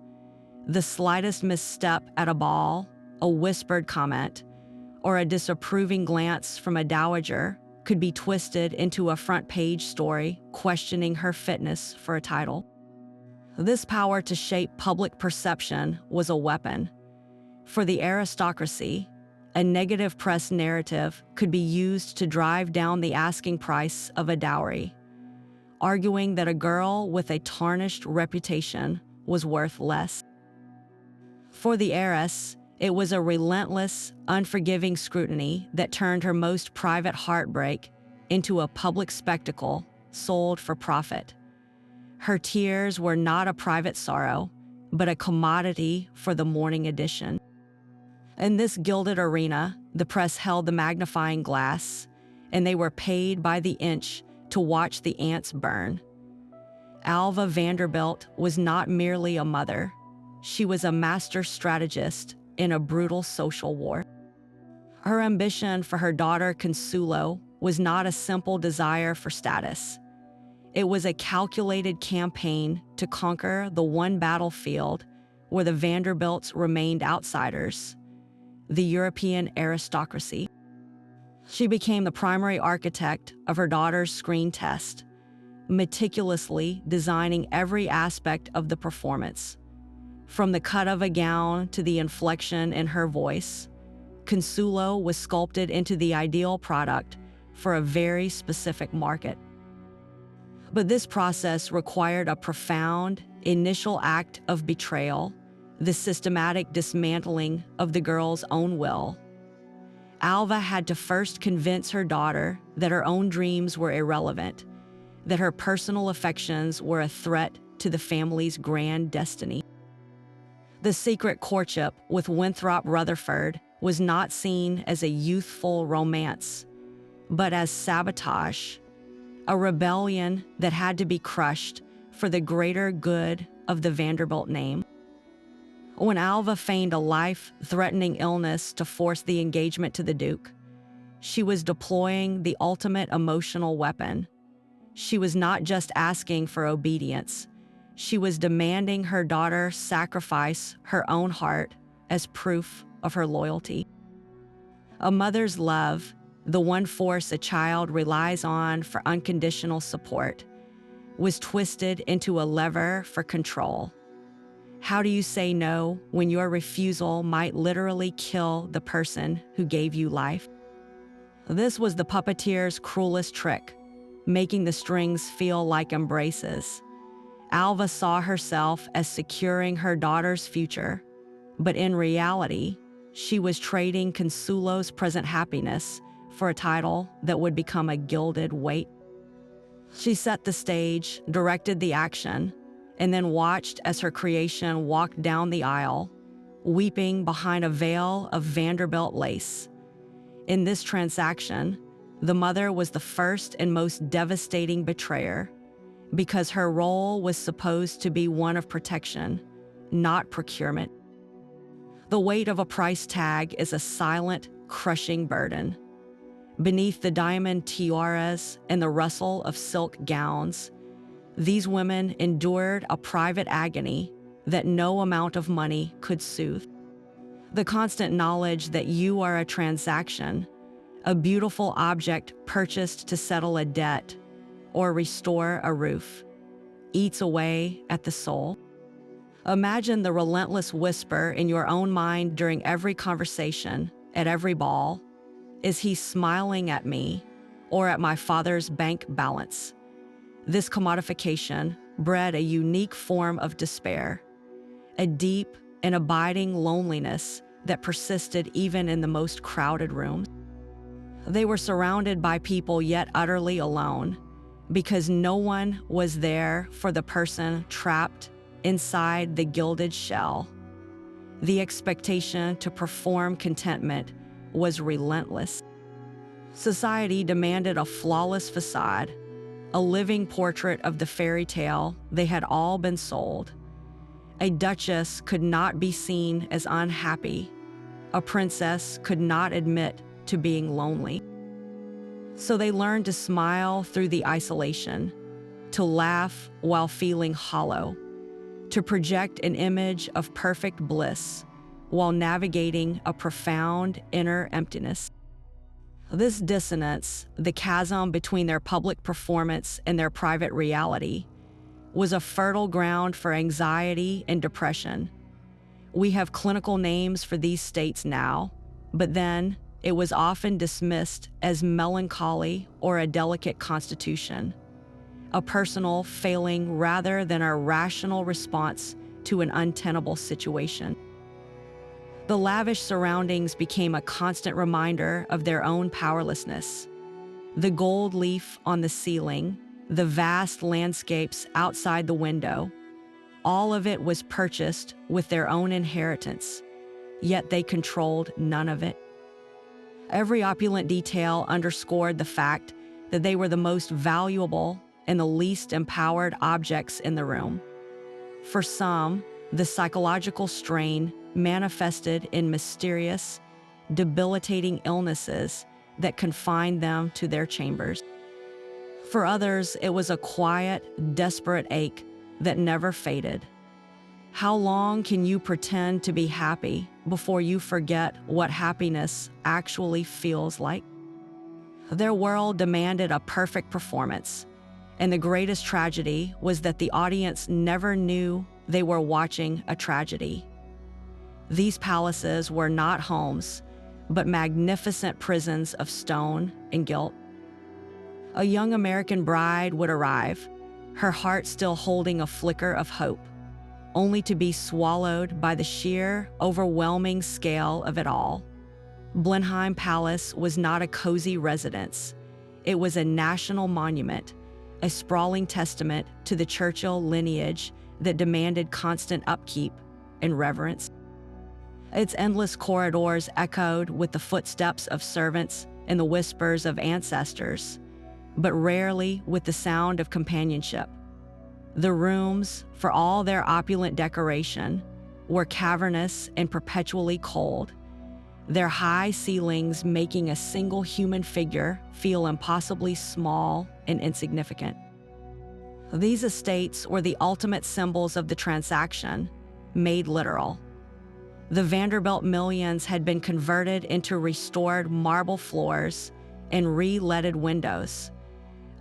The slightest misstep at a ball, a whispered comment, or a disapproving glance from a dowager could be twisted into a front-page story questioning her fitness for a title. This power to shape public perception was a weapon. For the aristocracy, a negative press narrative could be used to drive down the asking price of a dowry, arguing that a girl with a tarnished reputation was worth less. For the heiress, it was a relentless, unforgiving scrutiny that turned her most private heartbreak into a public spectacle sold for profit. Her tears were not a private sorrow, but a commodity for the morning edition. In this gilded arena, the press held the magnifying glass, and they were paid by the inch to watch the ants burn. Alva Vanderbilt was not merely a mother. She was a master strategist in a brutal social war. Her ambition for her daughter Consuelo was not a simple desire for status. It was a calculated campaign to conquer the one battlefield where the Vanderbilts remained outsiders, the European aristocracy. She became the primary architect of her daughter's screen test, meticulously designing every aspect of the performance. From the cut of a gown to the inflection in her voice, Consuelo was sculpted into the ideal product for a very specific market. But this process required a profound initial act of betrayal, the systematic dismantling of the girl's own will. Alva had to first convince her daughter that her own dreams were irrelevant, that her personal affections were a threat to the family's grand destiny. The secret courtship with Winthrop Rutherford was not seen as a youthful romance, but as sabotage, a rebellion that had to be crushed for the greater good of the Vanderbilt name. When Alva feigned a life-threatening illness to force the engagement to the Duke, she was deploying the ultimate emotional weapon. She was not just asking for obedience. She was demanding her daughter sacrifice her own heart as proof of her loyalty. A mother's love, the one force a child relies on for unconditional support, was twisted into a lever for control. How do you say no when your refusal might literally kill the person who gave you life? This was the puppeteer's cruelest trick, making the strings feel like embraces. Alva saw herself as securing her daughter's future, but in reality, she was trading Consuelo's present happiness for a title that would become a gilded weight. She set the stage, directed the action, and then watched as her creation walked down the aisle, weeping behind a veil of Vanderbilt lace. In this transaction, the mother was the first and most devastating betrayer, because her role was supposed to be one of protection, not procurement. The weight of a price tag is a silent, crushing burden. Beneath the diamond tiaras and the rustle of silk gowns, these women endured a private agony that no amount of money could soothe. The constant knowledge that you are a transaction, a beautiful object purchased to settle a debt or restore a roof, eats away at the soul. Imagine the relentless whisper in your own mind during every conversation, at every ball. Is he smiling at me or at my father's bank balance? This commodification bred a unique form of despair, a deep and abiding loneliness that persisted even in the most crowded rooms. They were surrounded by people yet utterly alone, because no one was there for the person trapped inside the gilded shell. The expectation to perform contentment was relentless. Society demanded a flawless facade, a living portrait of the fairy tale they had all been sold. A duchess could not be seen as unhappy. A princess could not admit to being lonely. So they learned to smile through the isolation, to laugh while feeling hollow, to project an image of perfect bliss while navigating a profound inner emptiness. This dissonance, the chasm between their public performance and their private reality, was a fertile ground for anxiety and depression. We have clinical names for these states now, but then it was often dismissed as melancholy or a delicate constitution, a personal failing rather than a rational response to an untenable situation. The lavish surroundings became a constant reminder of their own powerlessness. The gold leaf on the ceiling, the vast landscapes outside the window, all of it was purchased with their own inheritance, yet they controlled none of it. Every opulent detail underscored the fact that they were the most valuable and the least empowered objects in the room. For some, the psychological strain manifested in mysterious, debilitating illnesses that confined them to their chambers. For others, it was a quiet, desperate ache that never faded. How long can you pretend to be happy before you forget what happiness actually feels like? Their world demanded a perfect performance, and the greatest tragedy was that the audience never knew they were watching a tragedy. These palaces were not homes, but magnificent prisons of stone and guilt. A young American bride would arrive, her heart still holding a flicker of hope, only to be swallowed by the sheer, overwhelming scale of it all. Blenheim Palace was not a cozy residence. It was a national monument, a sprawling testament to the Churchill lineage that demanded constant upkeep and reverence. Its endless corridors echoed with the footsteps of servants and the whispers of ancestors, but rarely with the sound of companionship. The rooms, for all their opulent decoration, were cavernous and perpetually cold, their high ceilings making a single human figure feel impossibly small and insignificant. These estates were the ultimate symbols of the transaction, made literal. The Vanderbilt millions had been converted into restored marble floors and re-leaded windows,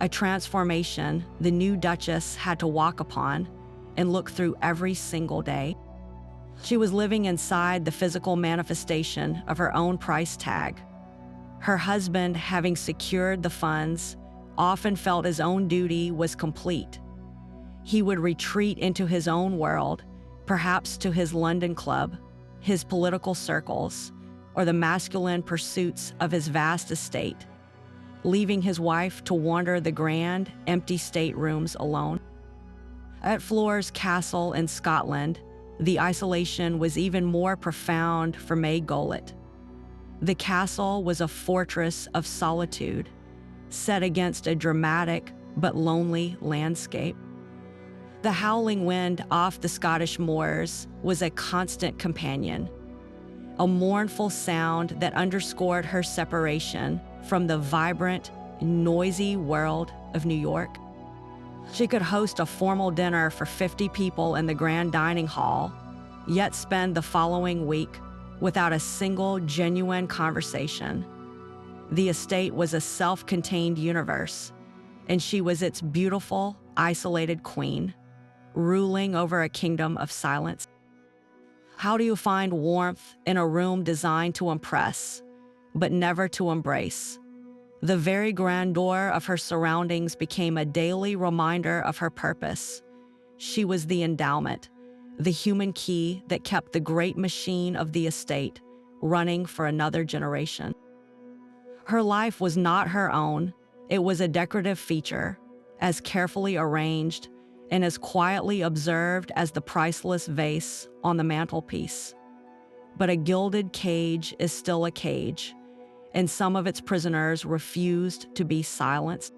a transformation the new duchess had to walk upon and look through every single day. She was living inside the physical manifestation of her own price tag. Her husband, having secured the funds, often felt his own duty was complete. He would retreat into his own world, perhaps to his London club, his political circles, or the masculine pursuits of his vast estate, leaving his wife to wander the grand, empty staterooms alone. At Flora's castle in Scotland, the isolation was even more profound for May Gowlett. The castle was a fortress of solitude, set against a dramatic but lonely landscape. The howling wind off the Scottish moors was a constant companion, a mournful sound that underscored her separation from the vibrant, noisy world of New York. She could host a formal dinner for 50 people in the grand dining hall, yet spend the following week without a single genuine conversation. The estate was a self-contained universe, and she was its beautiful, isolated queen, ruling over a kingdom of silence. How do you find warmth in a room designed to impress, but never to embrace? The very grandeur of her surroundings became a daily reminder of her purpose. She was the endowment, the human key that kept the great machine of the estate running for another generation. Her life was not her own. It was a decorative feature, as carefully arranged and as quietly observed as the priceless vase on the mantelpiece. But a gilded cage is still a cage, and some of its prisoners refused to be silenced.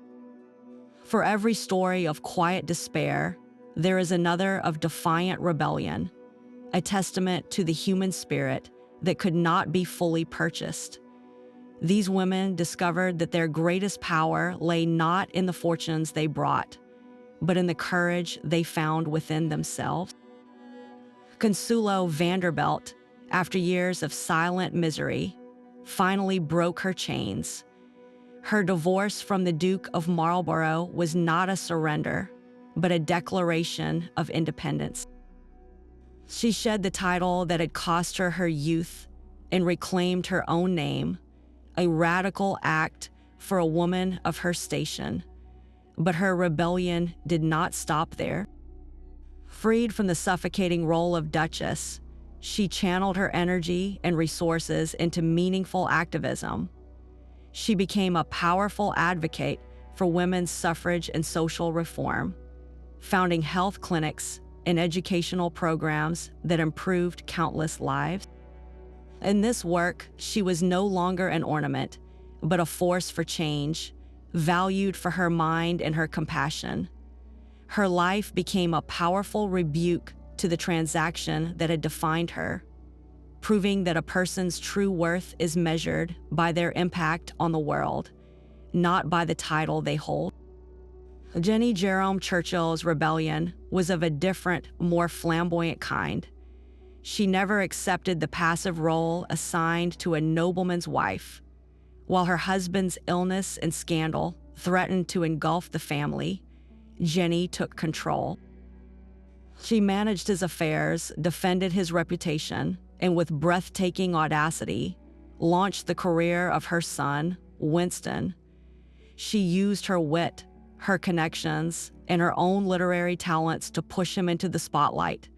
For every story of quiet despair, there is another of defiant rebellion, a testament to the human spirit that could not be fully purchased. These women discovered that their greatest power lay not in the fortunes they brought, but in the courage they found within themselves. Consuelo Vanderbilt, after years of silent misery, finally broke her chains. Her divorce from the Duke of Marlborough was not a surrender, but a declaration of independence. She shed the title that had cost her her youth and reclaimed her own name, a radical act for a woman of her station. But her rebellion did not stop there. Freed from the suffocating role of duchess, she channeled her energy and resources into meaningful activism. She became a powerful advocate for women's suffrage and social reform, founding health clinics and educational programs that improved countless lives. In this work, she was no longer an ornament, but a force for change, valued for her mind and her compassion. Her life became a powerful rebuke to the transaction that had defined her, proving that a person's true worth is measured by their impact on the world, not by the title they hold. Jennie Jerome Churchill's rebellion was of a different, more flamboyant kind. She never accepted the passive role assigned to a nobleman's wife. While her husband's illness and scandal threatened to engulf the family, Jennie took control. She managed his affairs, defended his reputation, and with breathtaking audacity, launched the career of her son, Winston. She used her wit, her connections, and her own literary talents to push him into the spotlight,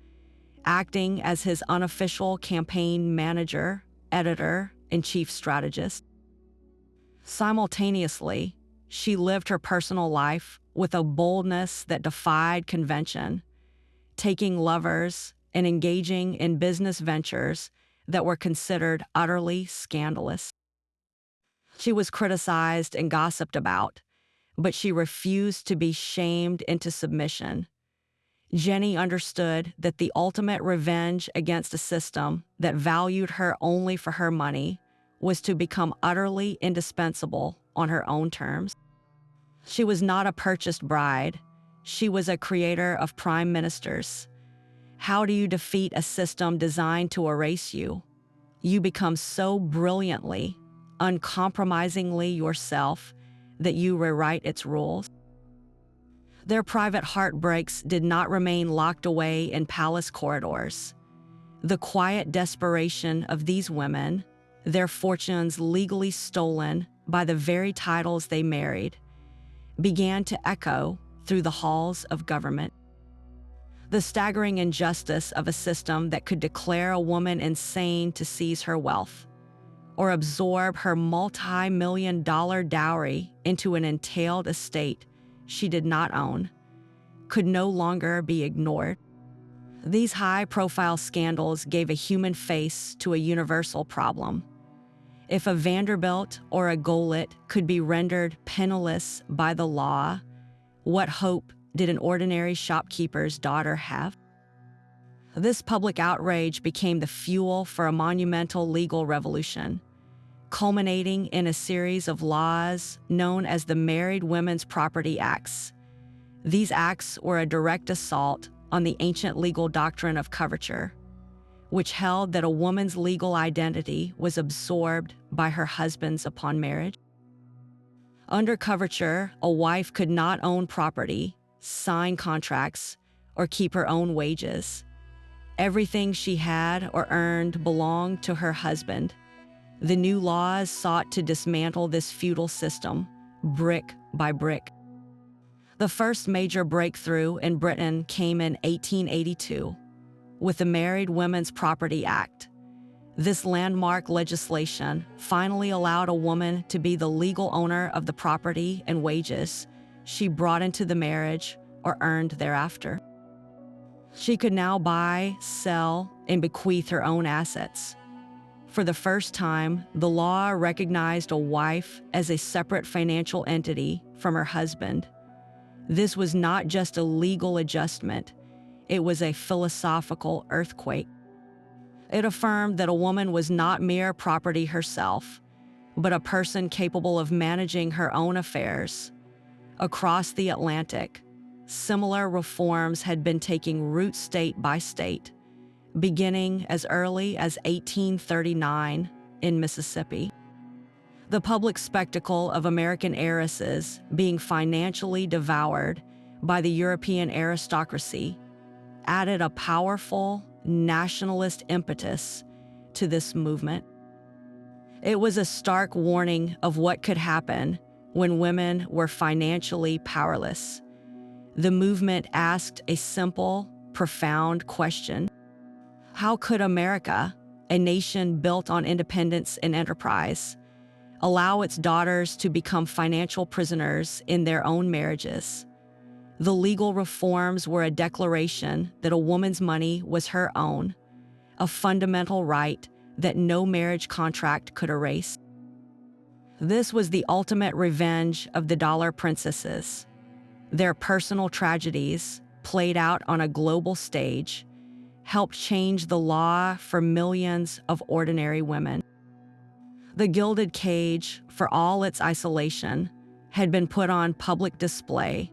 acting as his unofficial campaign manager, editor, and chief strategist. Simultaneously, she lived her personal life with a boldness that defied convention, taking lovers and engaging in business ventures that were considered utterly scandalous. She was criticized and gossiped about, but she refused to be shamed into submission. Jennie understood that the ultimate revenge against a system that valued her only for her money was to become utterly indispensable on her own terms. She was not a purchased bride. She was a creator of prime ministers. How do you defeat a system designed to erase you? You become so brilliantly, uncompromisingly yourself that you rewrite its rules. Their private heartbreaks did not remain locked away in palace corridors. The quiet desperation of these women, their fortunes legally stolen by the very titles they married, began to echo through the halls of government. The staggering injustice of a system that could declare a woman insane to seize her wealth, or absorb her multi-million-dollar dowry into an entailed estate she did not own, could no longer be ignored. These high-profile scandals gave a human face to a universal problem. If a Vanderbilt or a Gilded could be rendered penniless by the law, what hope did an ordinary shopkeeper's daughter have? This public outrage became the fuel for a monumental legal revolution, culminating in a series of laws known as the Married Women's Property Acts. These acts were a direct assault on the ancient legal doctrine of coverture, which held that a woman's legal identity was absorbed by her husband's upon marriage. Under coverture, a wife could not own property, sign contracts, or keep her own wages. Everything she had or earned belonged to her husband. The new laws sought to dismantle this feudal system, brick by brick. The first major breakthrough in Britain came in 1882 with the Married Women's Property Act. This landmark legislation finally allowed a woman to be the legal owner of the property and wages she brought into the marriage or earned thereafter. She could now buy, sell, and bequeath her own assets. For the first time, the law recognized a wife as a separate financial entity from her husband. This was not just a legal adjustment, it was a philosophical earthquake. It affirmed that a woman was not mere property herself, but a person capable of managing her own affairs. Across the Atlantic, similar reforms had been taking root state by state, beginning as early as 1839 in Mississippi. The public spectacle of American heiresses being financially devoured by the European aristocracy added a powerful nationalist impetus to this movement. It was a stark warning of what could happen when women were financially powerless. The movement asked a simple, profound question. How could America, a nation built on independence and enterprise, allow its daughters to become financial prisoners in their own marriages? The legal reforms were a declaration that a woman's money was her own, a fundamental right that no marriage contract could erase. This was the ultimate revenge of the dollar princesses. Their personal tragedies, played out on a global stage, helped change the law for millions of ordinary women. The Gilded Cage, for all its isolation, had been put on public display,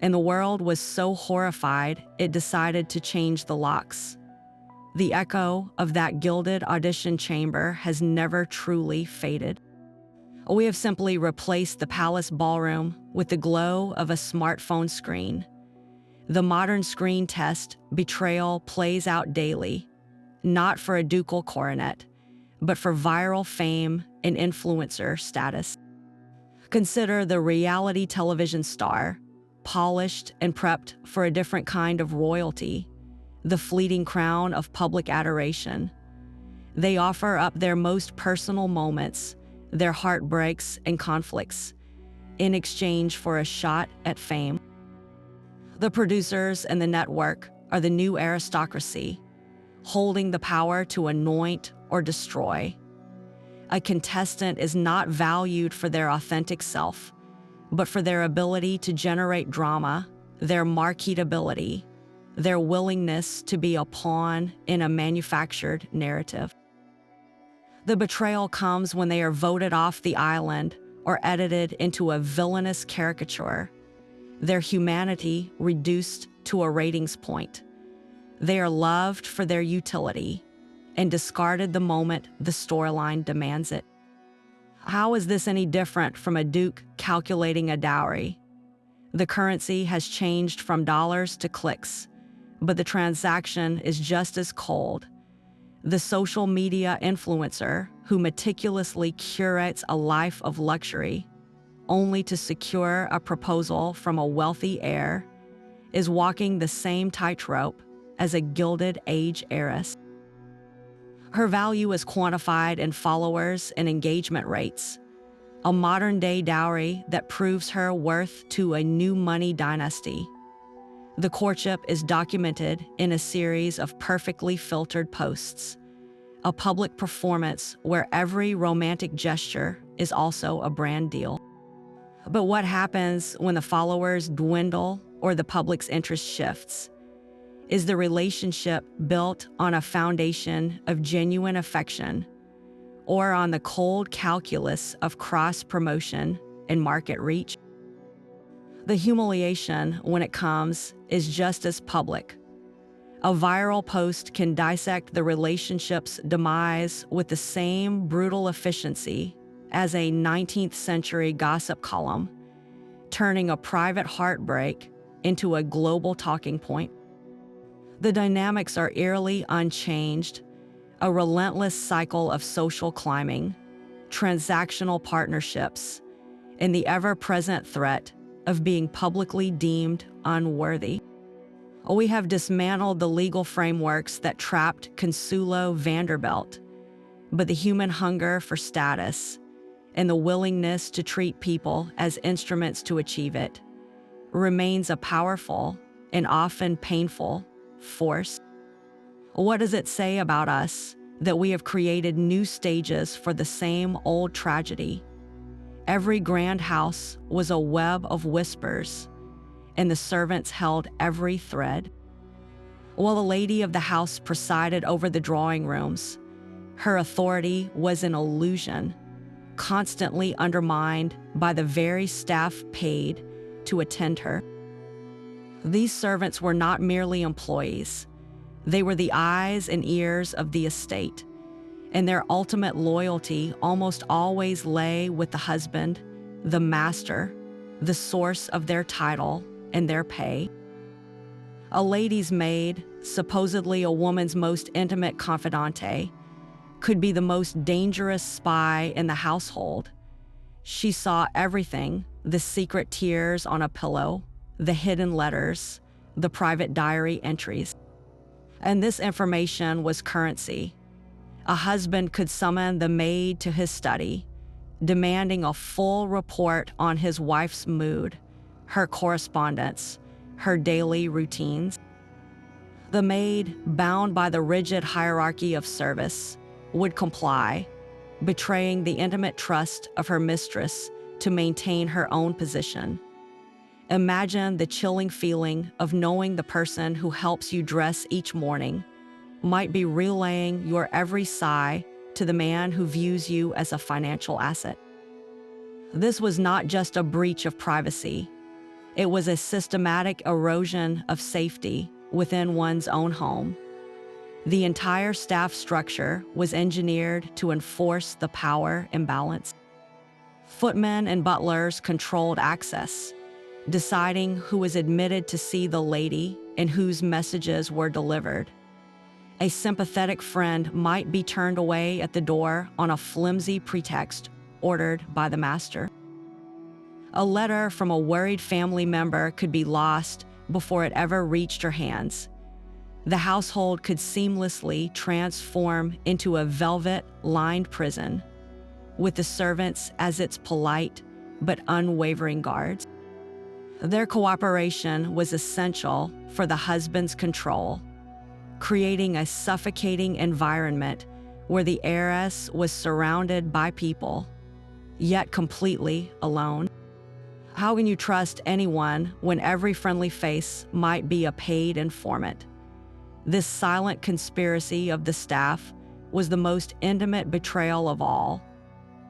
and the world was so horrified it decided to change the locks. The echo of that gilded audition chamber has never truly faded. We have simply replaced the palace ballroom with the glow of a smartphone screen. The modern screen test betrayal plays out daily, not for a ducal coronet, but for viral fame and influencer status. Consider the reality television star, polished and prepped for a different kind of royalty, the fleeting crown of public adoration. They offer up their most personal moments, their heartbreaks and conflicts, in exchange for a shot at fame. The producers and the network are the new aristocracy, holding the power to anoint or destroy. A contestant is not valued for their authentic self, but for their ability to generate drama, their marketability, their willingness to be a pawn in a manufactured narrative. The betrayal comes when they are voted off the island or edited into a villainous caricature, their humanity reduced to a ratings point. They are loved for their utility and discarded the moment the storyline demands it. How is this any different from a duke calculating a dowry? The currency has changed from dollars to clicks, but the transaction is just as cold. The social media influencer who meticulously curates a life of luxury only to secure a proposal from a wealthy heir is walking the same tightrope as a Gilded Age heiress. Her value is quantified in followers and engagement rates, a modern-day dowry that proves her worth to a new money dynasty. The courtship is documented in a series of perfectly filtered posts, a public performance where every romantic gesture is also a brand deal. But what happens when the followers dwindle or the public's interest shifts? Is the relationship built on a foundation of genuine affection or on the cold calculus of cross-promotion and market reach? The humiliation, when it comes, is just as public. A viral post can dissect the relationship's demise with the same brutal efficiency as a 19th century gossip column, turning a private heartbreak into a global talking point. The dynamics are eerily unchanged, a relentless cycle of social climbing, transactional partnerships, and the ever-present threat of being publicly deemed unworthy. We have dismantled the legal frameworks that trapped Consuelo Vanderbilt, but the human hunger for status and the willingness to treat people as instruments to achieve it remains a powerful and often painful force. What does it say about us that we have created new stages for the same old tragedy? Every grand house was a web of whispers, and the servants held every thread. While the lady of the house presided over the drawing rooms, her authority was an illusion, constantly undermined by the very staff paid to attend her. These servants were not merely employees. They were the eyes and ears of the estate, and their ultimate loyalty almost always lay with the husband, the master, the source of their title and their pay. A lady's maid, supposedly a woman's most intimate confidante, could be the most dangerous spy in the household. She saw everything: the secret tears on a pillow, the hidden letters, the private diary entries. And this information was currency. A husband could summon the maid to his study, demanding a full report on his wife's mood, her correspondence, her daily routines. The maid, bound by the rigid hierarchy of service, would comply, betraying the intimate trust of her mistress to maintain her own position. Imagine the chilling feeling of knowing the person who helps you dress each morning might be relaying your every sigh to the man who views you as a financial asset. This was not just a breach of privacy. It was a systematic erosion of safety within one's own home. The entire staff structure was engineered to enforce the power imbalance. Footmen and butlers controlled access, deciding who was admitted to see the lady and whose messages were delivered. A sympathetic friend might be turned away at the door on a flimsy pretext ordered by the master. A letter from a worried family member could be lost before it ever reached her hands. The household could seamlessly transform into a velvet-lined prison, with the servants as its polite but unwavering guards. Their cooperation was essential for the husband's control, creating a suffocating environment where the heiress was surrounded by people, yet completely alone. How can you trust anyone when every friendly face might be a paid informant? This silent conspiracy of the staff was the most intimate betrayal of all,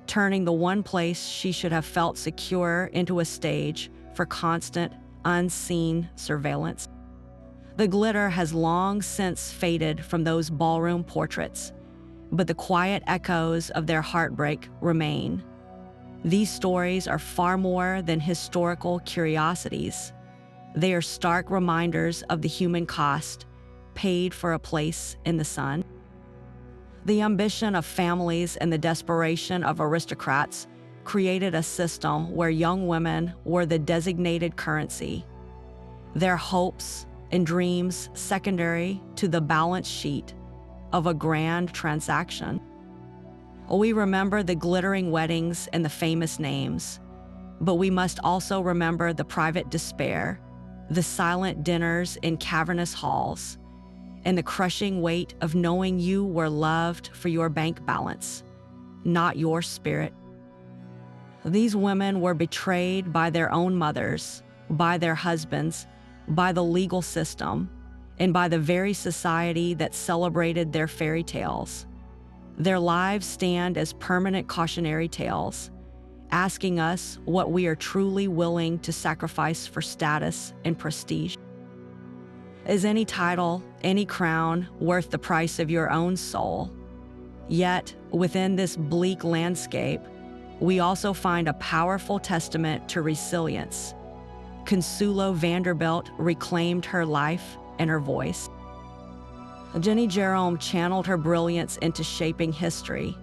turning the one place she should have felt secure into a stage for constant, unseen surveillance. The glitter has long since faded from those ballroom portraits, but the quiet echoes of their heartbreak remain. These stories are far more than historical curiosities. They are stark reminders of the human cost paid for a place in the sun. The ambition of families and the desperation of aristocrats created a system where young women were the designated currency, their hopes and dreams secondary to the balance sheet of a grand transaction. We remember the glittering weddings and the famous names, but we must also remember the private despair, the silent dinners in cavernous halls, and the crushing weight of knowing you were loved for your bank balance, not your spirit. These women were betrayed by their own mothers, by their husbands, by the legal system, and by the very society that celebrated their fairy tales. Their lives stand as permanent cautionary tales, asking us what we are truly willing to sacrifice for status and prestige. Is any title, any crown, worth the price of your own soul? Yet, within this bleak landscape, we also find a powerful testament to resilience. Consuelo Vanderbilt reclaimed her life and her voice. Jennie Jerome channeled her brilliance into shaping history.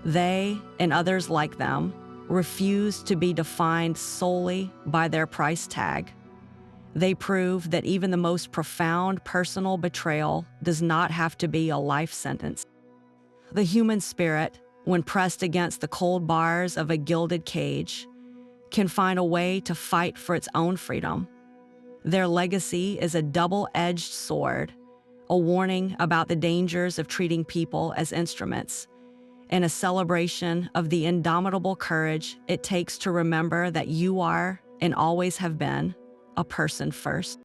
They, and others like them, refused to be defined solely by their price tag. They proved that even the most profound personal betrayal does not have to be a life sentence. The human spirit, when pressed against the cold bars of a gilded cage, can find a way to fight for its own freedom. Their legacy is a double-edged sword, a warning about the dangers of treating people as instruments, and a celebration of the indomitable courage it takes to remember that you are, and always have been, a person first.